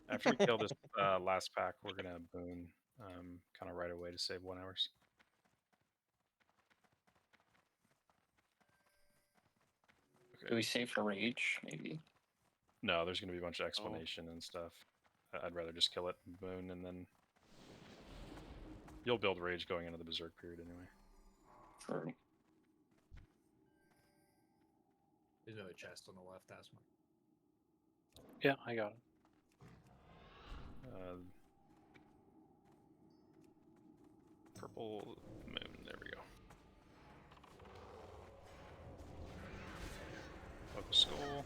After we kill this last pack, we're gonna boon kind of right away to save 1 hours. Okay. Do we save for rage, maybe? No, there's gonna be a bunch of explanation and stuff. I'd rather just kill it, boon, and then you'll build rage going into the berserk period anyway. True. There's another chest on the left, Asma. Yeah, I got it. Purple moon, there we go. Focus Skull.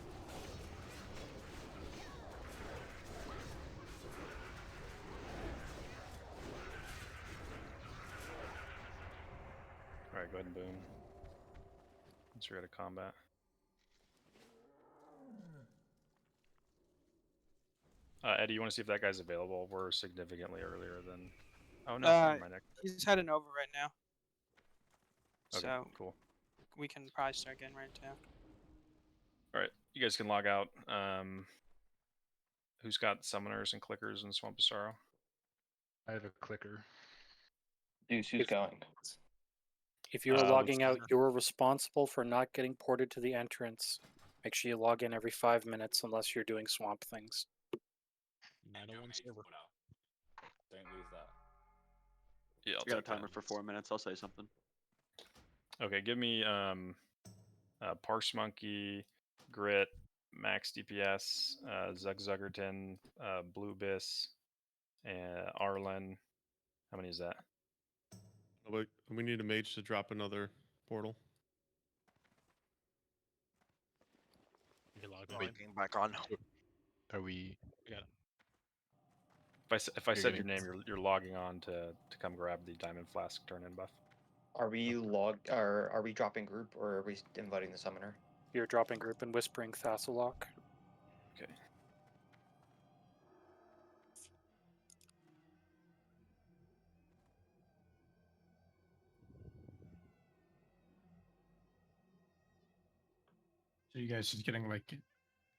Alright, go ahead and boon. Once you're out of combat. Eddie, you want to see if that guy's available? We're significantly earlier than... Oh no, never mind. He's heading over right now. Okay, So cool. we can probably start getting right now. Alright, you guys can log out. Who's got summoners and clickers in Swamp of Sorrow? I have a clicker. Deuce, who's going? If you are logging out, you are responsible for not getting ported to the entrance. Make sure you log in every 5 minutes unless you're doing swamp things. 901 server. Don't lose that. Yeah, I'll I got a take that. timer for 4 minutes. I'll say something. Okay, give me Parse Monkey, Grit, Max DPS, Zuggerton, Blue Biss, and Arlen. How many is that? Oh, but we need a mage to drop another portal. Logging back on. Are we? I got it. If I said gonna- your name, you're logging on to come grab the Diamond Flask turn-in buff. Are we are we dropping group or are we inviting the summoner? You're dropping group and whispering Thassalok. Okay. So you guys is getting like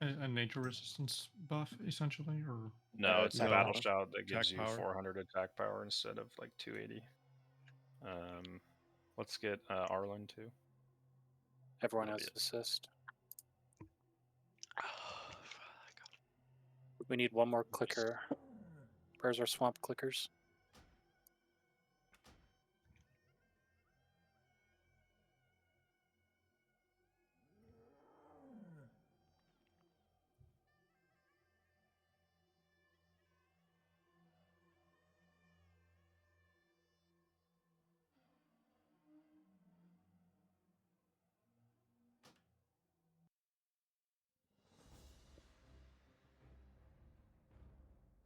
a nature resistance buff essentially, or No, it's a attack battle power. shout that gives Attack you power. 400 attack power instead of like 280. Let's get Arlen too. Everyone That'll has be it. assist. We need one more clicker. Where's our swamp clickers?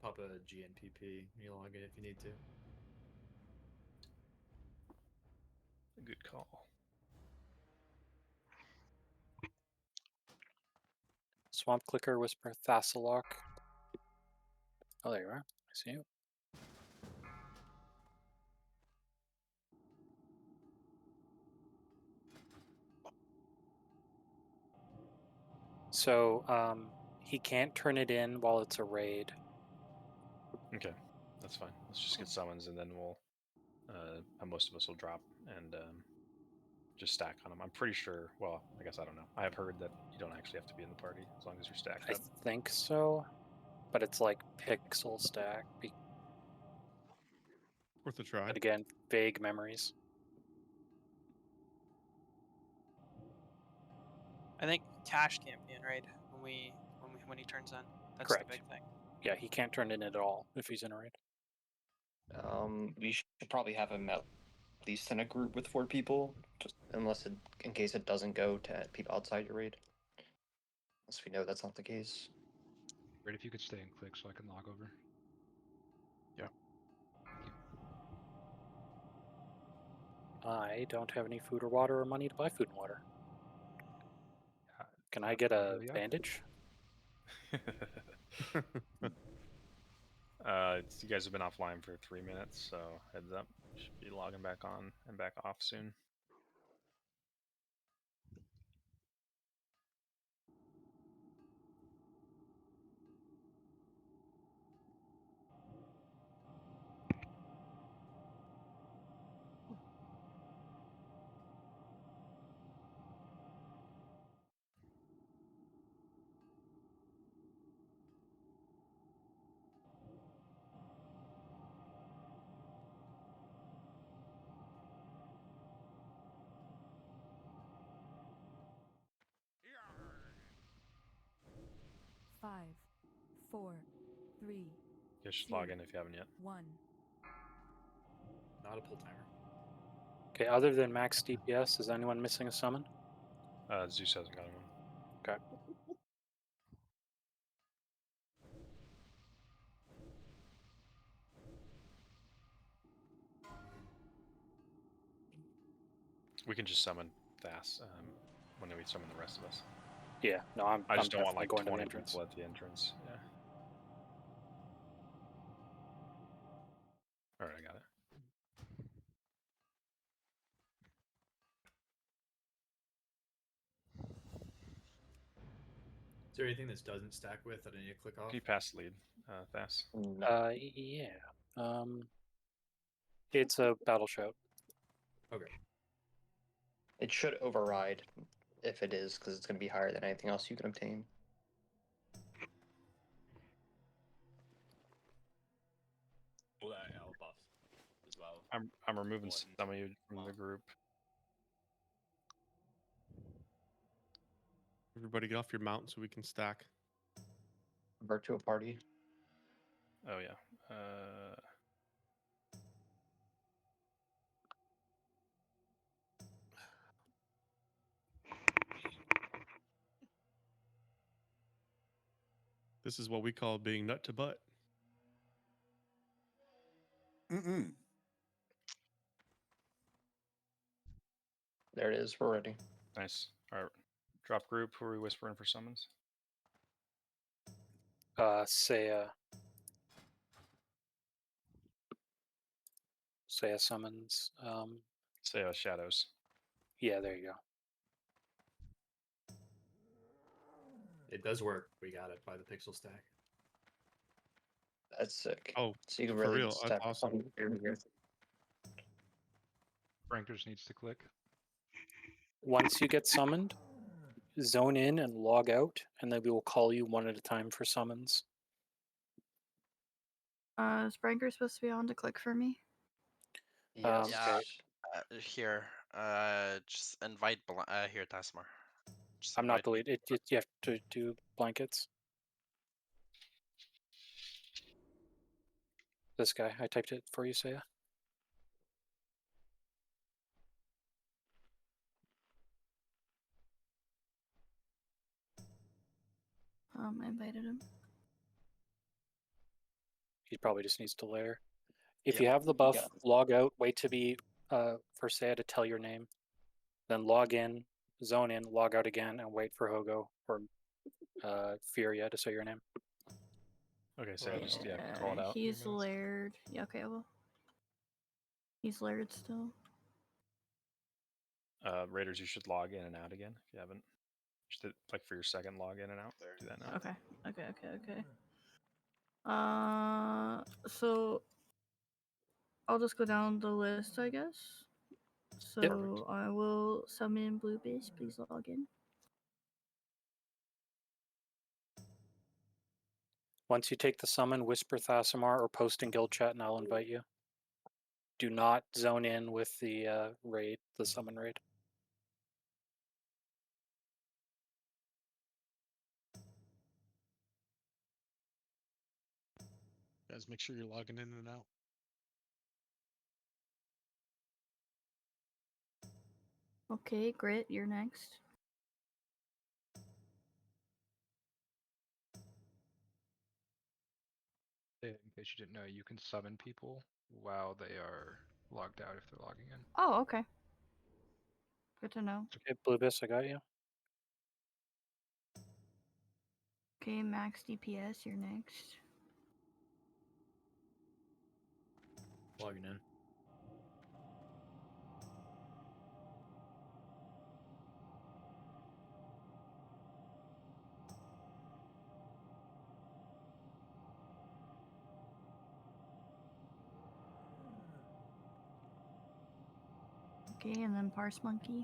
Pop a GNPP. You log in if you need to. Good call. Swamp clicker, whisper Thassalok. Oh, there you are. I see you. So, he can't turn it in while it's a raid. Okay, that's fine. Let's just get summons and then we'll, most of us will drop and just stack on them. I'm pretty sure. Well, I guess I don't know. I have heard that you don't actually have to be in the party as long as you're stacked I up. think so, but it's like pixel stack. Worth a try. But again, vague memories. I think Cash can't be in raid when he turns in. That's Correct. the big thing. Yeah, he can't turn in at all if he's in a raid. We should probably have him at least in a group with 4 people, just in case it doesn't go to people outside your raid. Unless we know that's not the case. Great if you could stay and click so I can log over. Yeah. Thank you. I don't have any food or water or money to buy food and water. Can I Not get a really up. bandage? You guys have been offline for 3 minutes, so heads up. Should be logging back on and back off soon. Five, four, three. You guys should 2, log in if you haven't yet. 1. Not a pull timer. Okay, other than max DPS, is anyone missing a summon? Zeus hasn't got one. Okay. We can just summon Thas when we summon the rest of us. Yeah, no, I'm I just don't want definitely like going to the 20 entrance. people at the entrance. Yeah. All right, I got it. Is there anything this doesn't stack with that I need to click off? Can you pass the lead, Thas? Yeah. It's a battle shout. Okay. It should override if it is, because it's going to be higher than anything else you can obtain. All that L buff as well. I'm removing some of you from the group. Everybody get off your mount so we can stack. Convert to a party. Oh yeah. This is what we call being nut to butt. Mm-mm. There it is. We're ready. Nice. All right. Drop group. Who are we whispering for summons? Saya summons. Saya Shadows. Yeah, there you go. It does work. We got it by the pixel stack. That's sick. Oh, so you can for really real? step That's awesome. Rankers needs to click. Once you get summoned, zone in and log out, and then we will call you one at a time for summons. Is Branker supposed to be on to click for me? Yes. Yeah. Here, just invite. Here, Tasmar. I'm not the lead. You have to do blankets. This guy. I typed it for you, Saya. I invited him. He probably just needs to layer. If you have the buff, log out, wait to be for Saya to tell your name. Then log in, zone in, log out again, and wait for Hogo or Furia to say your name. Okay, so just call it out. He's layered. Yeah, okay, well. He's layered still. Raiders, you should log in and out again if you haven't. Just like for your second log in and out. Do that now. Okay. So I'll just go down the list, I guess. So I will summon Blue Base. Please log in. Once you take the summon, whisper Thasimar or post in guild chat and I'll invite you. Do not zone in with the raid, the summon raid. Guys, make sure you're logging in and out. Okay, Grit, you're next. In case you didn't know, you can summon people while they are logged out if they're logging in. Oh, okay. Good to know. Okay, Blue Base, I got you. Okay, Max DPS, you're next. Logging in. Okay, and then Parse Monkey.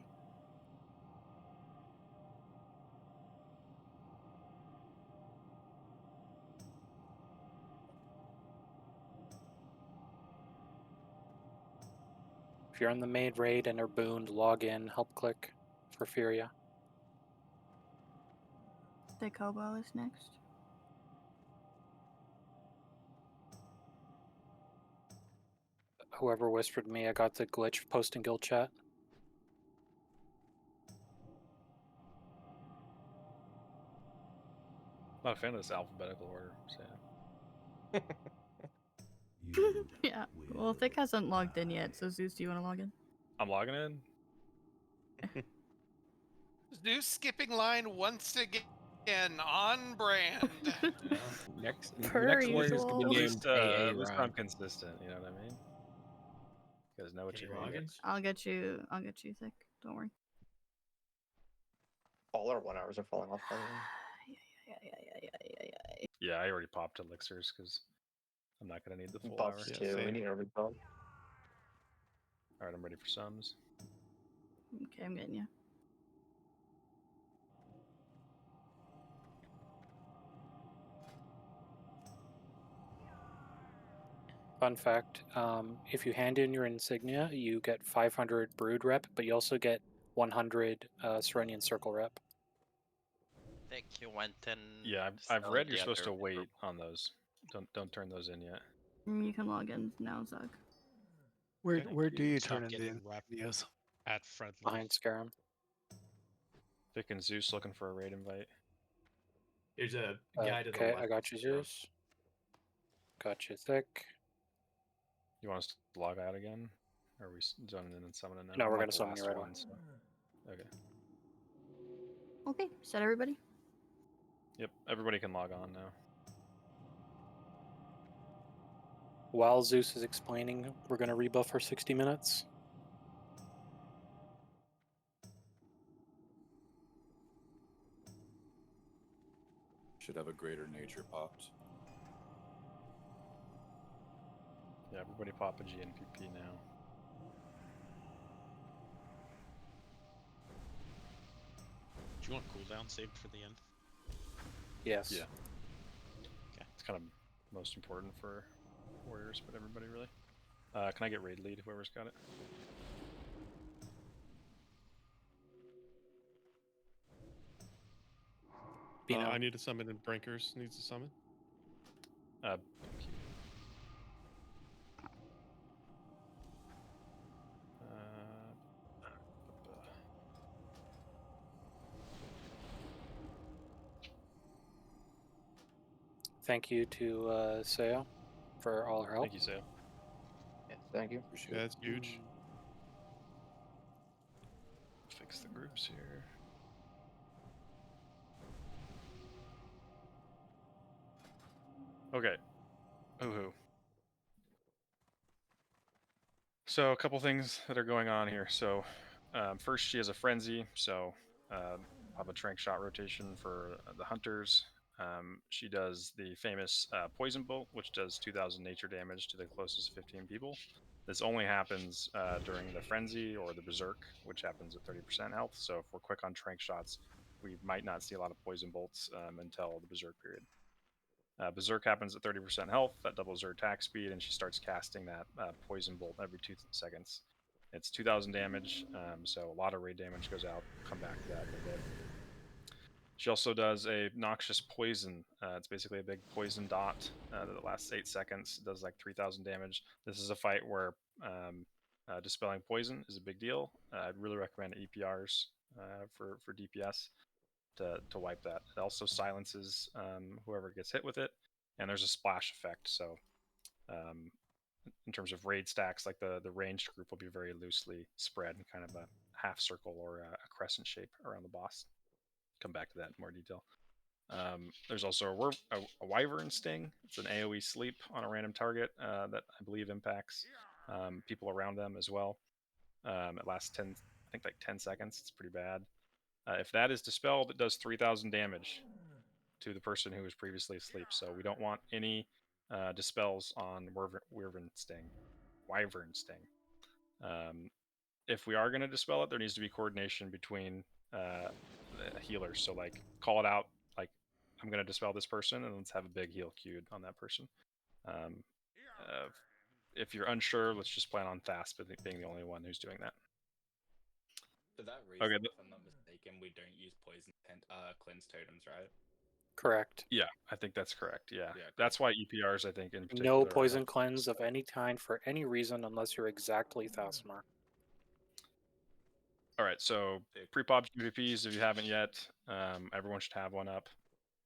If you're on the main raid and are booned, log in, help click for Furia. The Kobo is next. Whoever whispered me, I got the glitch, post in guild chat. Not a fan of this alphabetical order, so. Yeah. Well, Thick hasn't logged in yet, so Zeus, do you want to log in? I'm logging in. Zeus skipping line once again on brand. Next, the Per next warrior's gonna be usual. named AA At least I'm Ryan. consistent. You know what I mean? You guys know what Can you're you gonna log get. in? I'll get you. I'll get you, Thick. Don't worry. All our 1 hours are falling off, by the way. Yeah, I already popped elixirs because I'm not gonna need the full hour. Buffs too. We need a rebuff. All right, I'm ready for sums. Okay, I'm getting you. Fun fact, if you hand in your insignia, you get 500 brood rep, but you also get 100 Serenian circle rep. I think you went and Yeah, I've sell read you're the supposed to other wait on those. Don't turn those in yet. You can log in now, Zug. Where do you Stop turn in the getting wrapped insignias? at friendly. Behind Scarum. Vic and Zeus looking for a raid invite. There's a guy to the Okay, left. I got you, Zeus. Got you, Thick. You want us to log out again? Or are we zoning in and summoning now? No, I'm we're like gonna the summon you last right one, away. so. Okay. Okay, set everybody. Yep, everybody can log on now. While Zeus is explaining, we're gonna rebuff for 60 minutes. Should have a greater nature popped. Yeah, everybody pop a GNPP now. Do you want cooldown saved for the end? Yes. Yeah. It's kind of most important for warriors, but everybody really. Can I get raid lead, whoever's got it? I need to summon and Brinkers needs to summon. Thank you to Seo for all her help. Thank you, Seo. Yeah, thank you. Appreciate Yeah, that's huge. Fix the groups here. Okay. Ooh. So a couple things that are going on here. So first, she has a frenzy. So have a trank shot rotation for the hunters. She does the famous poison bolt, which does 2,000 nature damage to the closest 15 people. This only happens during the Frenzy or the Berserk, which happens at 30% health. So if we're quick on trank shots, we might not see a lot of poison bolts until the Berserk period. Berserk happens at 30% health. That doubles her attack speed, and she starts casting that poison bolt every 2 seconds. It's 2,000 damage, so a lot of raid damage goes out. We'll come back to that in a bit. She also does a noxious poison. It's basically a big poison dot that lasts 8 seconds. It does like 3,000 damage. This is a fight where dispelling poison is a big deal. I'd really recommend EPRs for DPS to wipe that. It also silences whoever gets hit with it, and there's a splash effect. So in terms of raid stacks, like the ranged group will be very loosely spread in kind of a half circle or a crescent shape around the boss. Come back to that in more detail. There's also a Wyvern Sting. It's an AoE sleep on a random target that I believe impacts people around them as well. It lasts 10, I think like 10 seconds. It's pretty bad. If that is dispelled, it does 3,000 damage to the person who was previously asleep. So we don't want any dispels on Wyvern Sting. If we are going to dispel it, there needs to be coordination between the healers. So like call it out, like I'm going to dispel this person, and let's have a big heal queued on that person. If you're unsure, let's just plan on Thasp being the only one who's doing that. For that reason, Okay. if I'm not mistaken, we don't use poison cleanse totems, right? Correct. Yeah, I think that's correct. Yeah, cool. That's why EPRs, I think, in particular. No poison cleanse of any kind for any reason unless you're exactly Thasmar. All right, so pre-pop GPPs, if you haven't yet, everyone should have one up.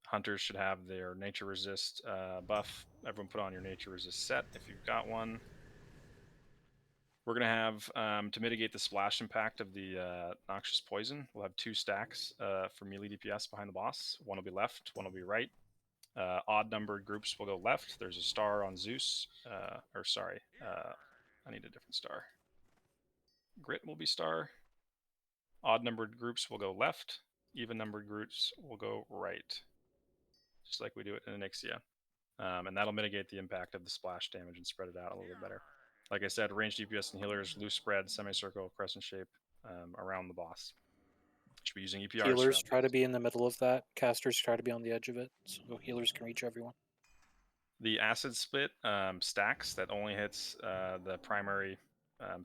Hunters should have their nature resist buff. Everyone put on your nature resist set if you've got one. We're going to have, to mitigate the splash impact of the noxious poison, we'll have 2 stacks for melee DPS behind the boss. One will be left, one will be right. Odd numbered groups will go left. There's a star on Zeus. I need a different star. Grit will be star. Odd numbered groups will go left. Even numbered groups will go right. Just like we do it in Onyxia. And that'll mitigate the impact of the splash damage and spread it out a little bit better. Like I said, ranged DPS and healers, loose spread, semicircle, crescent shape around the boss. Should be using EPRs. Healers try to be in the middle of that. Casters try to be on the edge of it, so healers can reach everyone. The acid split stacks that only hits the primary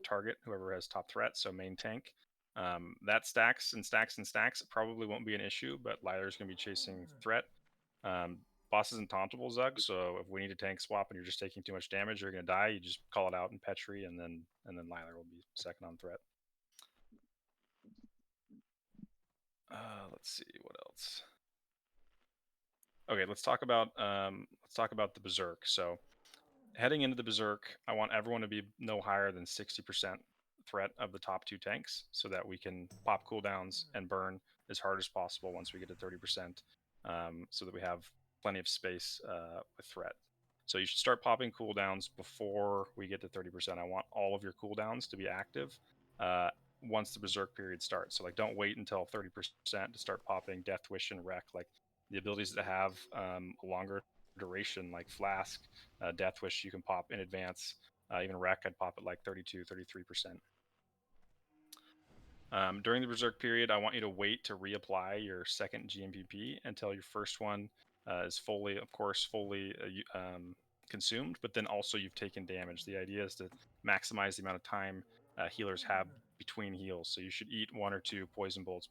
target, whoever has top threat, so main tank. That stacks and stacks and stacks. It probably won't be an issue, but Lilar's going to be chasing threat. Boss isn't tauntable, Zug, so if we need a tank swap and you're just taking too much damage, you're going to die. You just call it out in Petri, and then Lilar will be second on threat. Let's see what else. Okay, let's talk about the Berserk. So heading into the Berserk, I want everyone to be no higher than 60% threat of the top 2 tanks, so that we can pop cooldowns and burn as hard as possible once we get to 30%, so that we have plenty of space with threat. So you should start popping cooldowns before we get to 30%. I want all of your cooldowns to be active once the Berserk period starts. So like, don't wait until 30% to start popping Death Wish and Wreck. Like the abilities that have a longer duration, like Flask, Death Wish, you can pop in advance. Even Wreck, I'd pop at like 32, 33%. During the Berserk period, I want you to wait to reapply your second GMPP until your first one is fully consumed, but then also you've taken damage. The idea is to maximize the amount of time healers have between heals. So you should eat 1 or 2 poison bolts,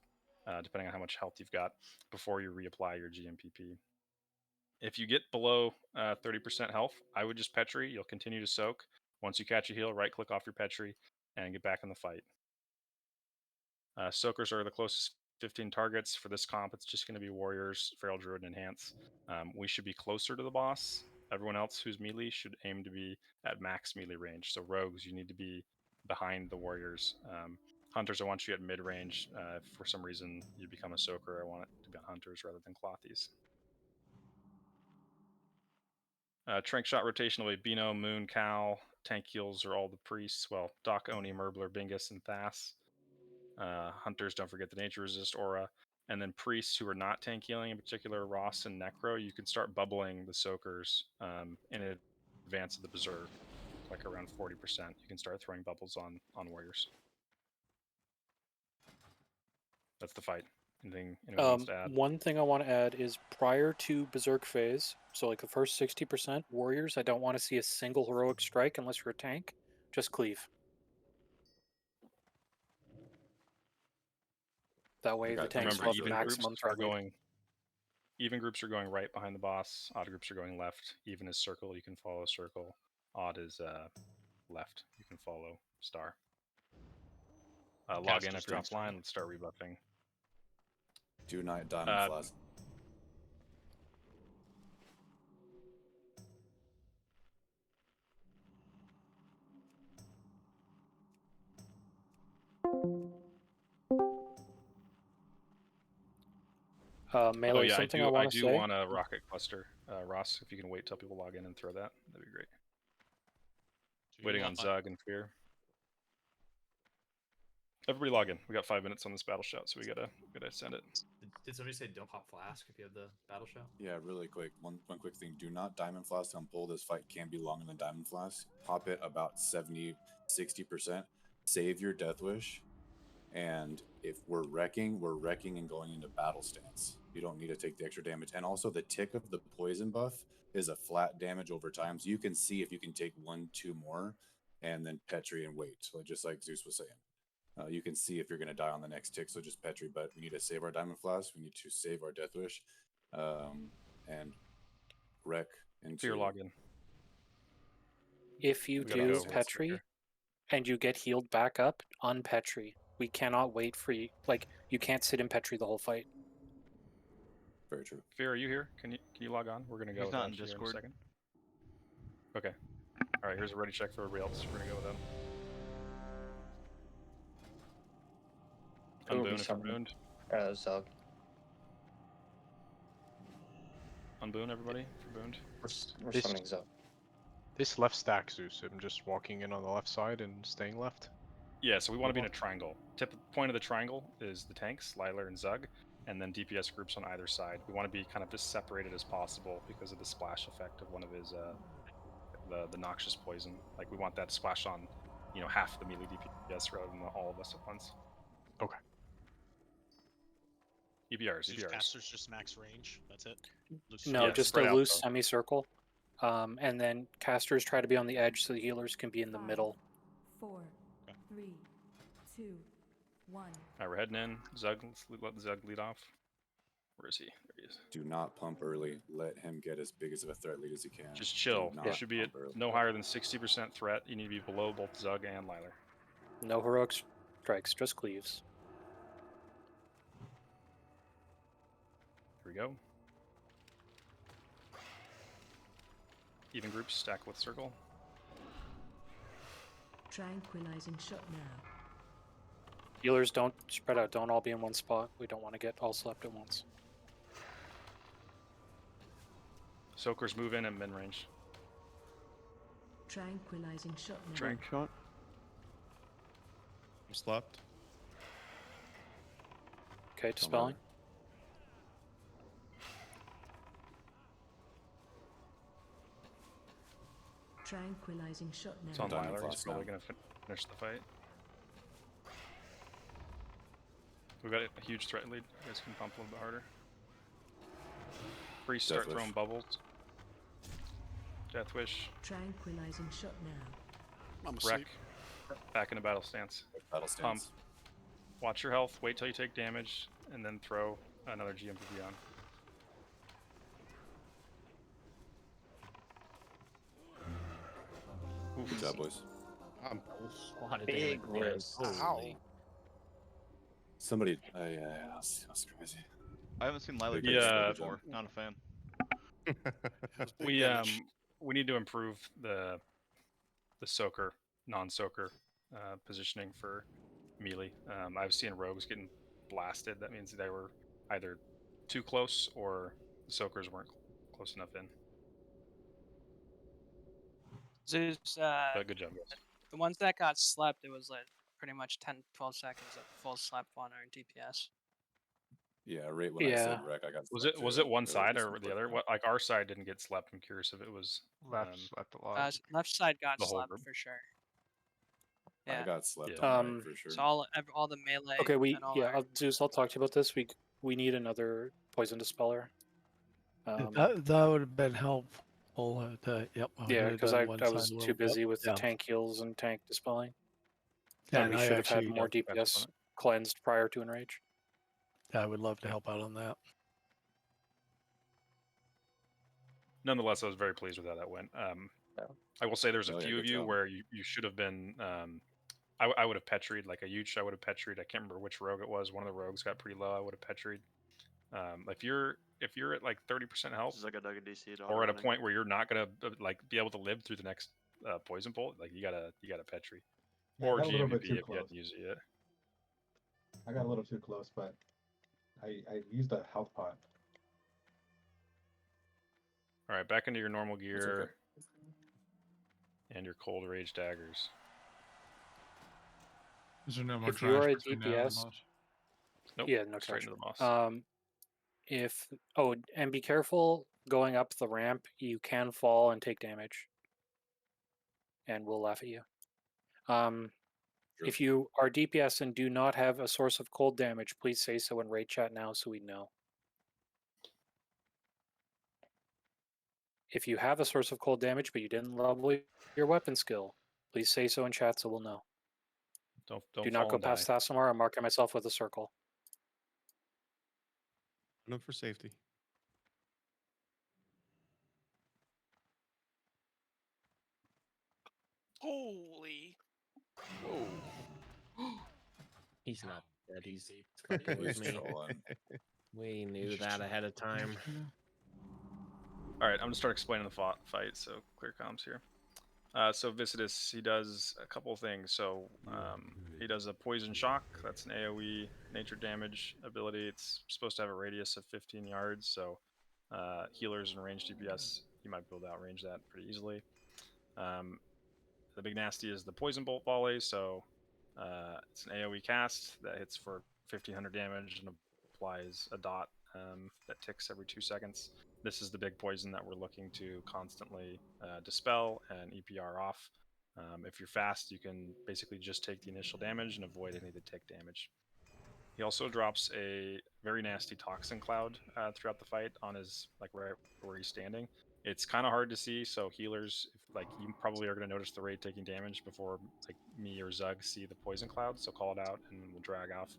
depending on how much health you've got, before you reapply your GMPP. If you get below 30% health, I would just Petri. You'll continue to soak. Once you catch a heal, right-click off your Petri and get back in the fight. Soakers are the closest 15 targets. For this comp, it's just going to be Warriors, Feral Druid, and Enhance. We should be closer to the boss. Everyone else who's melee should aim to be at max melee range. So Rogues, you need to be behind the Warriors. Hunters, I want you at mid-range. If for some reason you become a Soaker, I want it to be on Hunters rather than Clothies. Trank shot rotation will be Bino, Moon, Cal. Tank heals are all the priests. Well, Doc, Oni, Merbler, Bingus, and Thas. Hunters, don't forget the nature resist aura. And then priests who are not tank healing, in particular Ross and Necro, you can start bubbling the soakers in advance of the Berserk. like around 40%, you can start throwing bubbles on warriors. That's the fight. Anything anyone wants to add? One thing I want to add is prior to Berserk phase, so like the first 60% warriors, I don't want to see a single heroic strike unless you're a tank. Just cleave. That way the tanks Remember, will have even maximum groups are threat rate. going. Even groups are going right behind the boss. Odd groups are going left. Even is circle, you can follow circle. Odd is left. You can follow star. Log in if you're offline. Let's start rebuffing. Do not diamond flask. Melee, something I do say. want a rocket cluster. Ross, if you can wait till people log in and throw that'd be great. Waiting on Zug and Fear. Everybody log in. We got 5 minutes on this battle shout, so we gotta send it. Did somebody say don't pop flask if you have the battle shout? Yeah, really quick. One quick thing. Do not diamond flask on pull. This fight can be longer than diamond flask. Pop it about 70, 60%. Save your death wish. And if we're wrecking and going into battle stance. You don't need to take the extra damage. And also the tick of the poison buff is a flat damage over time. So you can see if you can take 1, 2 more and then Petri and wait. So just like Zeus was saying. You can see if you're going to die on the next tick, so just Petri. But we need to save our Diamond Flask. We need to save our Death Wish, and wreck into Fear login. If you do Petri and you get healed back up, un-Petri. We cannot wait for you. Like, you can't sit in Petri the whole fight. Very true. Fear, are you here? Can you log on? We're going to go He's not in here Discord. in a second. Okay. All right, here's a ready check for everybody else. We're going to go with them. Unboon if you're booned. Zug. Unboon everybody if you're booned. We're summoning Zug. This left stack, Zeus. I'm just walking in on the left side and staying left. Yeah, so we want to be in a triangle. Point of the triangle is the tanks, Liler and Zug, and then DPS groups on either side. We want to be kind of as separated as possible because of the splash effect of one of his the noxious poison. Like we want that to splash on, half the melee DPS rather than all of us at once. Okay. EBRs. Casters just max range. That's it. No, just a loose semicircle. And then casters try to be on the edge so the healers can be in the middle. 4, 3, 2, 1. All right, we're heading in. Zug, let's let Zug lead off. Where is he? There he is. Do not pump early. Let him get as big as of a threat lead as he can. Just chill. You should be at no higher than 60% threat. You need to be below both Zug and Liler. No heroic strikes, just cleaves. Here we go. Even groups stack with circle. Tranquilizing shot now. Healers don't spread out. Don't all be in one spot. We don't want to get all slept at once. Soakers move in at min range. Tranquilizing shot now. Trank. I'm slept. Okay, dispelling. Tranquilizing shot now. It's on Liler. He's probably going to finish the fight. We've got a huge threat lead. You guys can pump a little bit harder. Priest start throwing bubbles. Death Wish. Tranquilizing shot now. Wreck. Back into battle stance. Pump. Watch your health. Wait till you take damage, and then throw another GMPB on. Good job, boys. Big risk. Ow. Somebody, yeah, that's crazy. I haven't seen Liler before. Not a fan. We need to improve the soaker, non-soaker positioning for melee. I've seen rogues getting blasted. That means they were either too close or the soakers weren't close enough in. Zeus, But good job, guys. the ones that got slept, it was like pretty much 10-12 seconds of full slap on our DPS. Yeah, right when I said wreck, I got Was slept it too. one was side just or a the quick other? round. What like our side didn't get slept. I'm curious if it was Left slept a lot. Left side got the whole slapped group. for sure. I Yeah. got slept Yeah. on right for sure. So all the melee. Okay, and all our... Zeus, I'll talk to you about this. We need another poison dispeller. That would have been helpful. Yep. Yeah, because I one was side a too little bit. busy with the Yeah. tank heals and tank dispelling. Yeah, And we and I should have had actually- more Yeah, that's DPS fine. cleansed prior to enrage. I would love to help out on that. Nonetheless, I was very pleased with how that went. I will say there's a Oh, yeah, few good of you job. where you should have been. I would have petried like a huge. I would have petried. I can't remember which rogue it was. One of the rogues got pretty low. I would have petried. If you're at like 30% health, This is like a Duggan DC or at a point where you're not gonna like be able to live through the next poison bolt, like you gotta petri, Yeah, I or got a little bit GMVP too if you close. hadn't used it yet. I got a little too close, but I used a health pot. All right, back into your normal That's gear okay. and your cold rage daggers. Is there no more If you are trash a between now and the DPS, Nope. yeah, no straight trash. into the boss. And be careful going up the ramp. You can fall and take damage, and we'll laugh at you. If you are DPS and do not have a source of cold damage, please say so in raid chat now so we know. If you have a source of cold damage but you didn't level your weapon skill, please say so in chat so we'll know. Don't Do not fall go and past die. Thasamar. I'm marking myself with a circle. Enough for safety. Holy. Whoa. He's not dead. He's fucking with He's me. trolling. We knew that ahead of time. All right, I'm gonna start explaining the fight. So clear comms here. So Viscidus, he does a couple of things. So he does a poison shock. That's an AOE nature damage ability. It's supposed to have a radius of 15 yards. So healers and ranged DPS, you might be able to outrange that pretty easily. The big nasty is the poison bolt volley. So it's an AOE cast that hits for 1500 damage and applies a dot that ticks every 2 seconds. This is the big poison that we're looking to constantly dispel and EPR off. If you're fast, you can basically just take the initial damage and avoid any of the tick damage. He also drops a very nasty toxin cloud throughout the fight on his like right where he's standing. It's kind of hard to see, so healers, like you probably are going to notice the raid taking damage before like me or Zug see the poison cloud. So call it out and we'll drag off.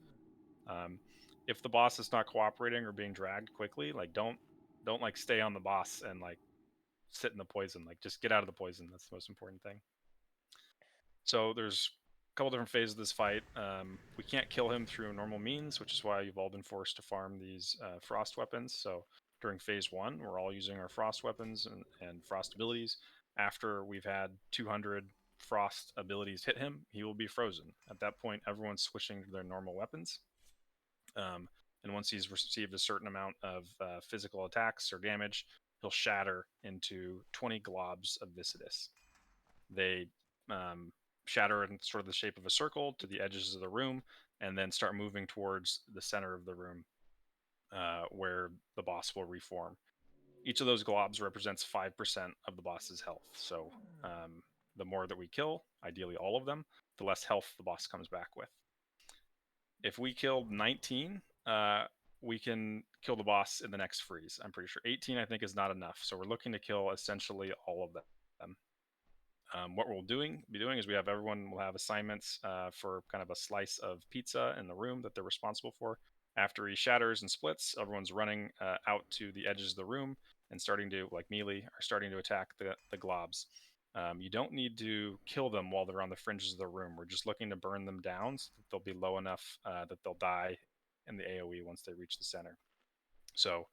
If the boss is not cooperating or being dragged quickly, like don't like stay on the boss and like sit in the poison. Like just get out of the poison. That's the most important thing. So there's a couple different phases of this fight. We can't kill him through normal means, which is why you've all been forced to farm these frost weapons. So during phase 1, we're all using our frost weapons and frost abilities. After we've had 200 frost abilities hit him, he will be frozen. At that point, everyone's switching to their normal weapons. And once he's received a certain amount of physical attacks or damage, he'll shatter into 20 globs of Viscidus. They shatter in sort of the shape of a circle to the edges of the room, and then start moving towards the center of the room where the boss will reform. Each of those globs represents 5% of the boss's health. So the more that we kill, ideally all of them, the less health the boss comes back with. If we killed 19, we can kill the boss in the next freeze. I'm pretty sure 18, I think, is not enough. So we're looking to kill essentially all of them. What we'll be doing is everyone will have assignments for kind of a slice of pizza in the room that they're responsible for. After he shatters and splits, everyone's running out to the edges of the room and starting to, like melee, are starting to attack the globs. You don't need to kill them while they're on the fringes of the room. We're just looking to burn them down so that they'll be low enough that they'll die in the AoE once they reach the center. So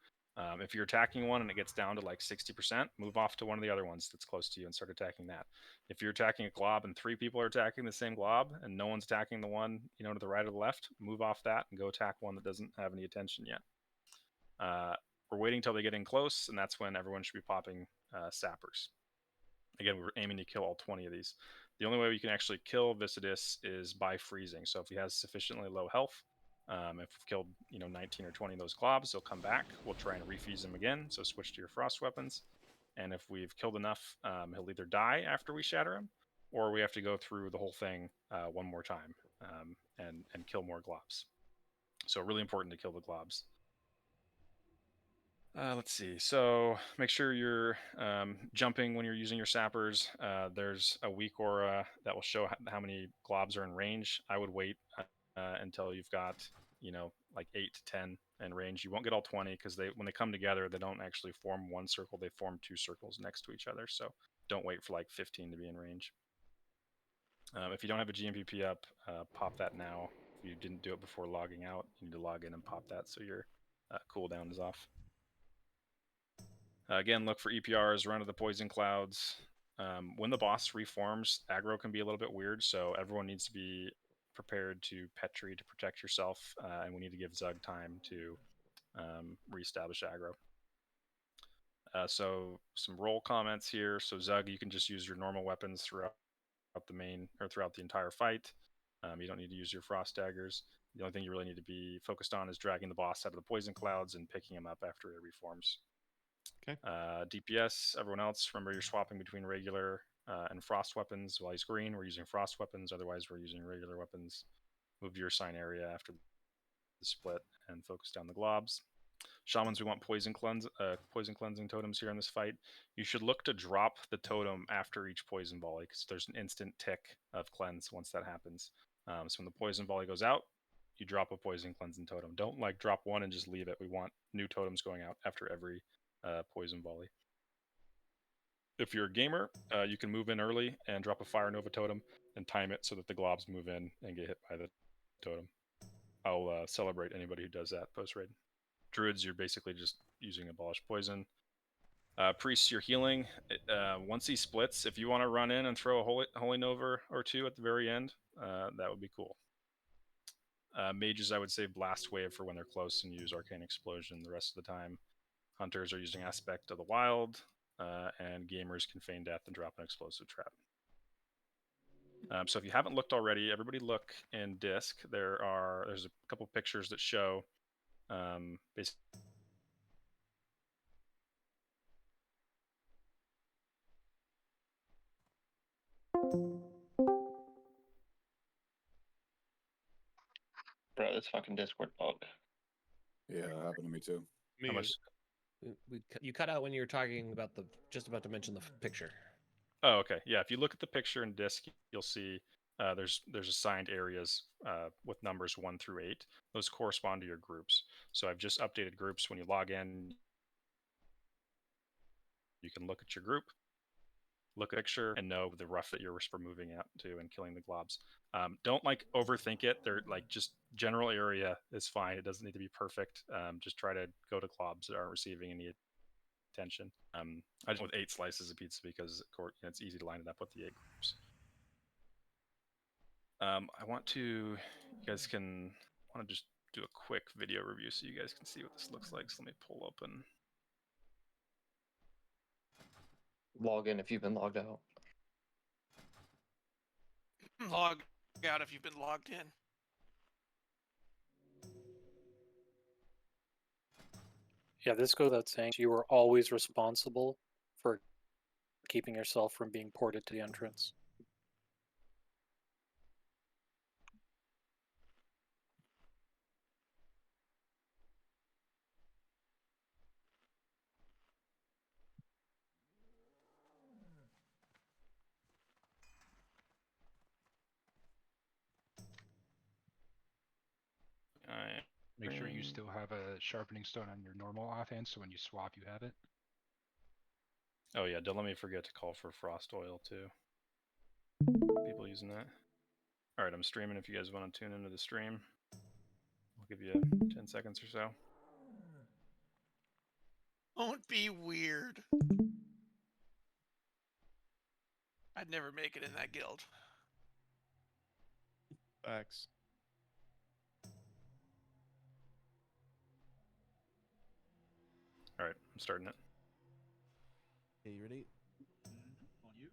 if you're attacking one and it gets down to like 60%, move off to one of the other ones that's close to you and start attacking that. If you're attacking a glob and 3 people are attacking the same glob and no one's attacking the one, to the right or the left, move off that and go attack one that doesn't have any attention yet. We're waiting till they get in close, and that's when everyone should be popping sappers. Again, we're aiming to kill all 20 of these. The only way we can actually kill Viscidus is by freezing. So if he has sufficiently low health, If we've killed 19 or 20 of those globs, they'll come back. We'll try and refuse them again. So switch to your frost weapons. And if we've killed enough, he'll either die after we shatter him, or we have to go through the whole thing one more time and kill more globs. So really important to kill the globs. Let's see. So make sure you're jumping when you're using your sappers. There's a weak aura that will show how many globs are in range. I would wait until you've got like 8 to 10 in range. You won't get all 20 because when they come together, they don't actually form one circle. They form 2 circles next to each other. So don't wait for like 15 to be in range. If you don't have a GMPP up, pop that now. If you didn't do it before logging out, you need to log in and pop that so your cooldown is off. Again, look for EPRs, run to the poison clouds. When the boss reforms, aggro can be a little bit weird, so everyone needs to be prepared to Petri to protect yourself, and we need to give Zug time to reestablish aggro. So some roll comments here. So Zug, you can just use your normal weapons throughout the entire fight. You don't need to use your frost daggers. The only thing you really need to be focused on is dragging the boss out of the poison clouds and picking him up after it reforms. Okay. DPS, everyone else, remember you're swapping between regular and frost weapons. While he's green, we're using frost weapons. Otherwise, we're using regular weapons. Move to your sign area after the split and focus down the globs. Shamans, we want poison cleansing totems here in this fight. You should look to drop the totem after each poison volley because there's an instant tick of cleanse once that happens. So when the poison volley goes out, you drop a poison cleansing totem. Don't drop one and just leave it. We want new totems going out after every poison volley. If you're a gamer, you can move in early and drop a Fire Nova totem and time it so that the globs move in and get hit by the totem. I'll celebrate anybody who does that post-raid. Druids, you're basically just using Abolish Poison. Priests, you're healing. Once he splits, if you want to run in and throw a Holy Nova or two at the very end, that would be cool. Mages, I would say Blast Wave for when they're close and use Arcane Explosion the rest of the time. Hunters are using Aspect of the Wild, and gamers can feign death and drop an explosive trap. So if you haven't looked already, everybody look in Disc. There's a couple pictures that show basically Bro, this fucking Discord bug. Yeah, that happened to me too. how much. You cut out when you were talking about just about to mention the picture. Oh, okay. Yeah, if you look at the picture in Disc, you'll see there's assigned areas with numbers 1 through 8. Those correspond to your groups. So I've just updated groups. When you log in, you can look at your group, look at the picture, and know the rough that you're moving out to and killing the globs. Don't overthink it. They're just general area is fine. It doesn't need to be perfect. Just try to go to globs that aren't receiving any attention. I just went with 8 slices of pizza because it's easy to line it up with the 8 groups. I want to, you guys want to just do a quick video review so you guys can see what this looks like. So let me pull open. Log in if you've been logged out. Log out if you've been logged in. Yeah, this goes without saying. You are always responsible for keeping yourself from being ported to the entrance. Make sure you still have a sharpening stone on your normal offhand, so when you swap, you have it. Oh yeah, don't let me forget to call for frost oil too. People using that. All right, I'm streaming. If you guys want to tune into the stream, I'll give you 10 seconds or so. Don't be weird. I'd never make it in that guild. Facts. All right, I'm starting it. Okay, you ready? On you.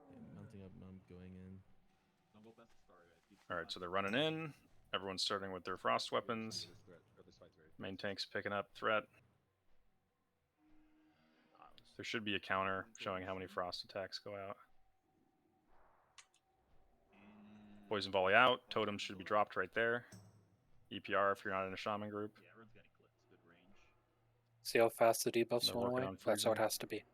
Okay, mounting up, I'm going in. All right, so they're running in. Everyone's starting with their frost weapons. Main tank's picking up threat. There should be a counter showing how many frost attacks go out. Poison volley out. Totems should be dropped right there. EPR if you're not in a shaman group. See how fast the debuffs They're went working away? on That's how it freezing. has to be.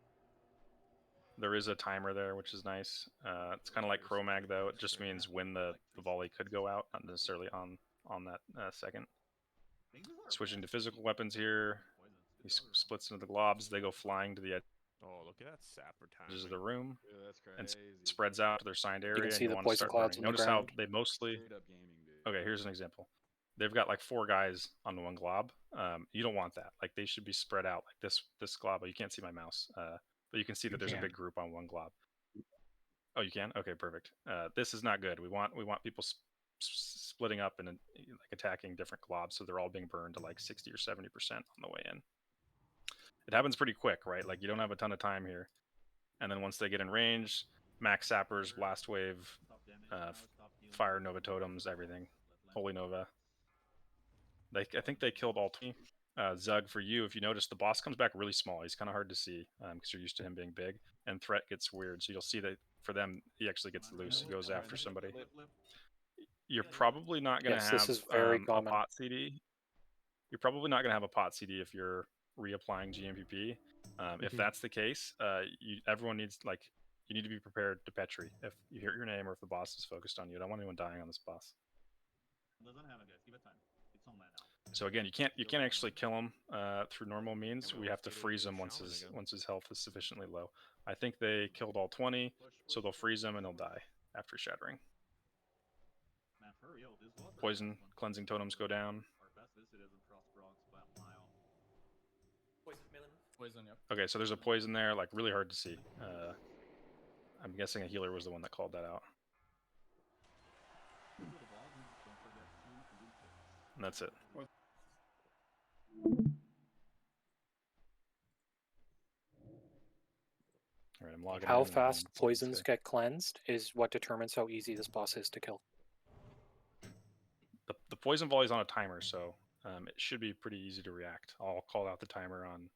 There is a timer there, which is nice. It's kind of like Chromag, though. It just means when the volley could go out, not necessarily on that second. Switching to physical weapons here. He splits into the globs. They go flying to the Oh, look at that sapper time. edges of the room Yeah, that's and crazy. spreads out to their signed area. You can and see you the want to poison start clouds burning. on the Notice how ground. they mostly. Straight up gaming, dude. Okay, here's an example. They've got like 4 guys on one glob. You don't want that. Like they should be spread out like this glob. You can't see my mouse, but you can see that there's a big group on one glob. Oh, you can? Okay, perfect. This is not good. We want people splitting up and like attacking different globs, so they're all being burned to like 60 or 70% on the way in. It happens pretty quick, right? Like you don't have a ton of time here, and then once they get in range, max sappers, blast wave, fire nova totems, everything, holy nova. I think they killed all 20. Zug, for you, if you notice, the boss comes back really small. He's kind of hard to see because you're used to him being big, and threat gets weird. So you'll see that for them, he actually gets loose. He goes after somebody. You're probably not going to Yes, have this is very a common. pot CD. You're probably not going to have a pot CD if you're reapplying GMPP. If that's the case, everyone needs you need to be prepared to Petri if you hear your name or if the boss is focused on you. I don't want anyone dying on this boss. So again, you can't actually kill him through normal means. We have to freeze him once his health is sufficiently low. I think they killed all 20, so they'll freeze him and he'll die after shattering. Poison cleansing totems go down. Poison, yep. Okay, so there's a poison there, like really hard to see. I'm guessing a healer was the one that called that out. And that's it. All right, I'm logging How in and fast then poisons get cleansed is what determines how easy this boss is to kill. The poison volley is on a timer, so it should be pretty easy to react. I'll call out the timer on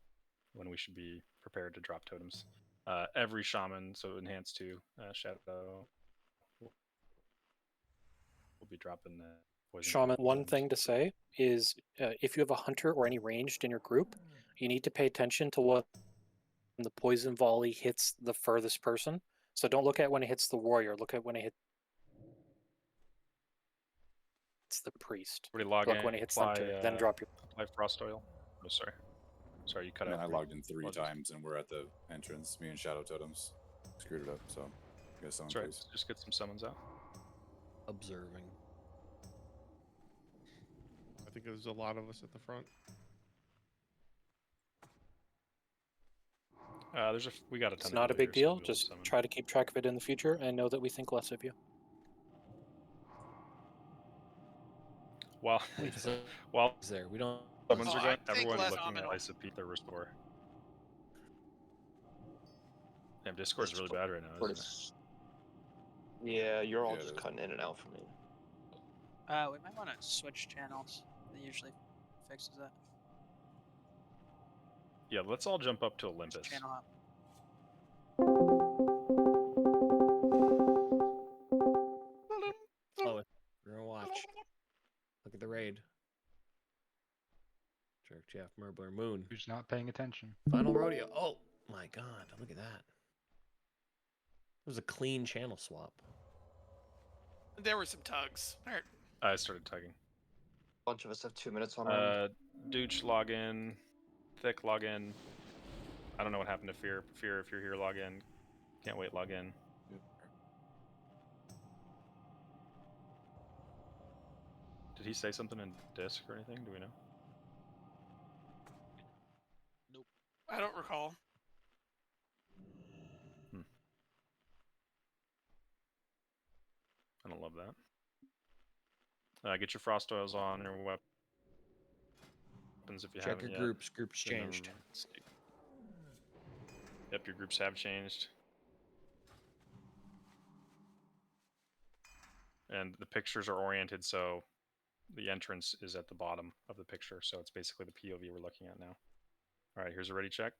when we should be prepared to drop totems. Every shaman, so enhanced to shadow, will be dropping poison. Shaman, one thing to say is if you have a hunter or any ranged in your group, you need to pay attention to what the poison volley hits the furthest person. So don't look at when it hits the warrior, look at when it hits the priest. Log Look in, when it hits the apply, hunter, then drop your... apply frost oil. Oh, sorry. Sorry, you cut out. I logged in 3 times and we're at the entrance. Me and Shadow Totems screwed it up, so I guess someone That's right. Just get some summons out. Observing. I think there's a lot of us at the front. We got a ton. It's of not a people big here, so deal. we'll Just summon. try to keep track of it in the future and know that we think less of you. While is there? We don't. Summons are going. I think Everyone's less looking at nominal. Isopete their restore. Damn, Discord's really bad right now, isn't it? Yeah, you're all just cutting in and out for me. We might want to switch channels. That usually fixes that. Yeah, let's all jump up to Olympus. Channel hop. Slow it. We're gonna watch. Look at the raid. Jerk Jeff Merbler Moon. Who's not paying attention? Final rodeo. Oh my god, look at that. It was a clean channel swap. There were some tugs. I started tugging. A bunch of us have 2 minutes on round. Dooch log in. Thick log in. I don't know what happened to Fear. Fear, if you're here, log in. Can't wait, log in. Did he say something in disc or anything? Do we know? Nope. I don't recall. I don't love that. Get your frost oils on your weapons if you Check haven't your yet. groups. Groups changed. Yep, your groups have changed. And the pictures are oriented so the entrance is at the bottom of the picture, so it's basically the POV we're looking at now. All right, here's a ready check.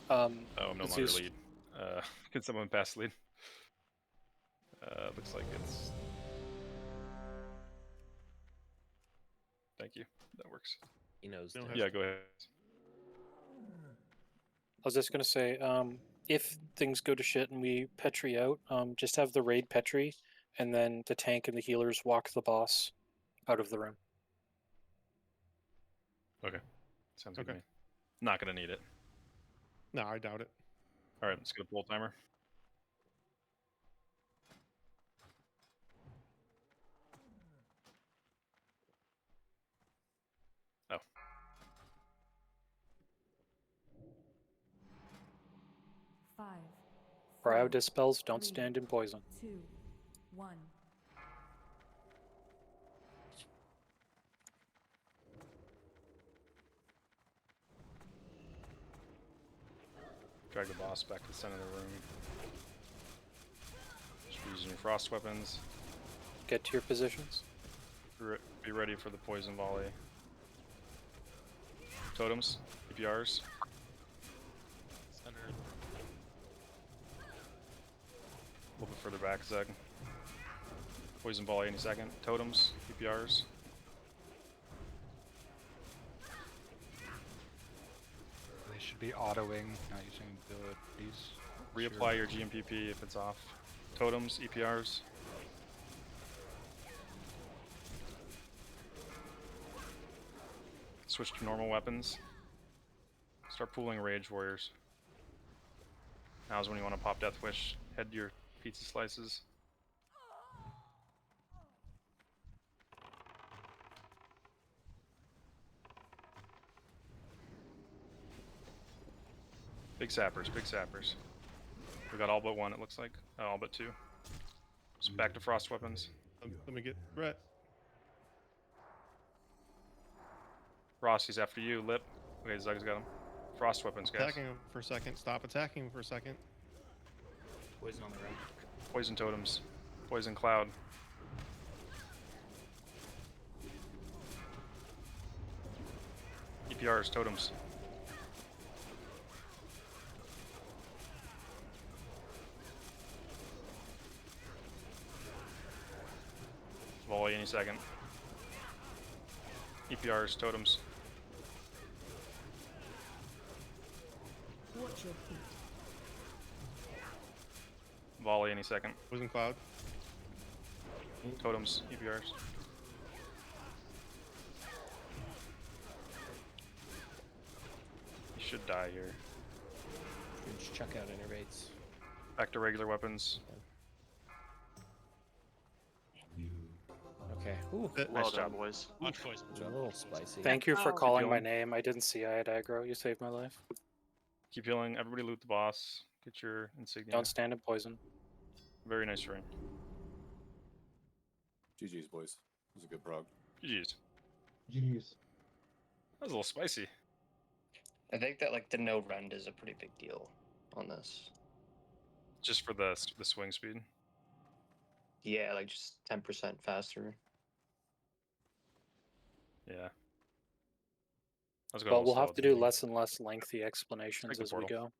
Oh, I'm no let's longer use- lead. Can someone pass lead? Looks like it's... Thank you. That works. He knows. Yeah, go ahead. I was just gonna say, if things go to shit and we Petri out, just have the raid Petri, and then the tank and the healers walk the boss out of the room. Okay. Sounds good to Okay. me. Not gonna need it. No, I doubt it. All right, let's get a pull timer. Oh. Cryo dispels, don't stand in poison. 2, 1. Drag the boss back to the center of the room. Just be using your frost weapons. Get to your positions. Be ready for the poison volley. Totems, EPRs. Center. A little bit further back, Zeg. Poison volley any second. Totems, EPRs. They should be autoing, not using abilities. Reapply your GMPP if it's off. Totems, EPRs. Switch to normal weapons. Start pooling Rage Warriors. Now's when you want to pop Death Wish. Head your pizza slices. Big sappers, big sappers. We got all but one, it looks like. Oh, all but two. So back to frost weapons. Let me get Brett. Rossi's after you. Lip. Okay, Zug's got him. Frost weapons, guys. Attacking him for a second. Stop attacking him for a second. Poison on the right. Poison totems. Poison cloud. EPRs, totems. Volley any second. EPRs, totems. Watch your feet. Volley any second. Poison cloud. Totems, EPRs. You should die here. Just chuck out innervates. Back to regular weapons. Okay. Ooh, Nice job, boys. Much poison. a little spicy. Thank you for calling my healing. name. I didn't see I had aggro. You saved my life. Keep healing. Everybody loot the boss. Get your insignia. Don't stand in poison. Very nice ring. GG's, boys. It was a good prog. GG's. GG's. That was a little spicy. I think that like the no rend is a pretty big deal on this. Just for the swing speed. Yeah, like just 10% faster. Yeah. I was going But a little we'll slow have at to the do beginning. less and less lengthy explanations the as we portal. go.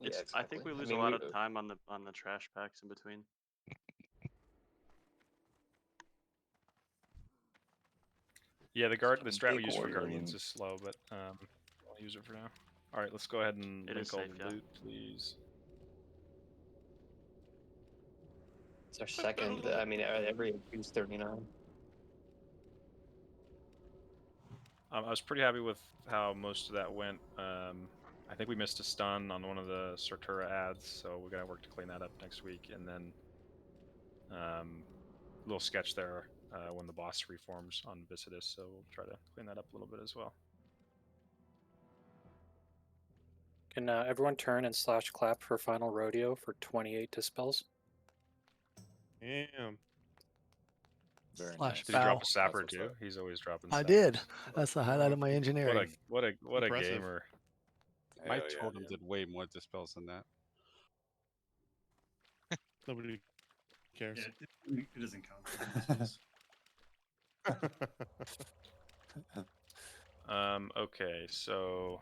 Yeah, I think we exactly. lose mean, a lot of time on the trash packs in between. Yeah, the strat we big use for order. guardians is slow, but I'll use it for now. All right, let's go ahead and It link is all safe, the yeah. loot, please. It's our second. I mean, every use 39. I was pretty happy with how most of that went. I think we missed a stun on one of the Sortura ads, so we gotta work to clean that up next week. And then a little sketch there when the boss reforms on Visitus, so we'll try to clean that up a little bit as well. Can everyone turn and slash clap for Final Rodeo for 28 dispels? Damn. Very Slash nice. Did he drop Bow. a sapper what's too? up. He's always dropping. I sappers. did. That's the highlight of my engineering. What a Impressive. gamer. My Hell yeah, totem dude. did way more dispels than that. Nobody cares. Yeah, it doesn't count. Okay, so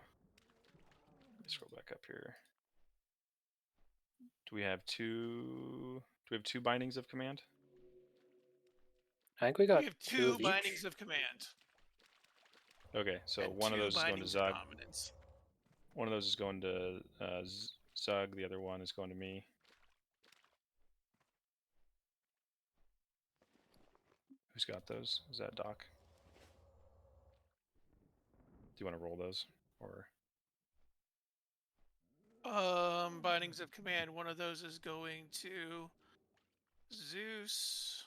let me scroll back up here. Do we have two bindings of command? I think we got We have two two of bindings each. of command. Okay, so and one of two those is going to bindings of Zug. dominance. One of those is going to Zug. The other one is going to me. Who's got those? Is that Doc? Do you want to roll those, or? Bindings of command. One of those is going to Zeus.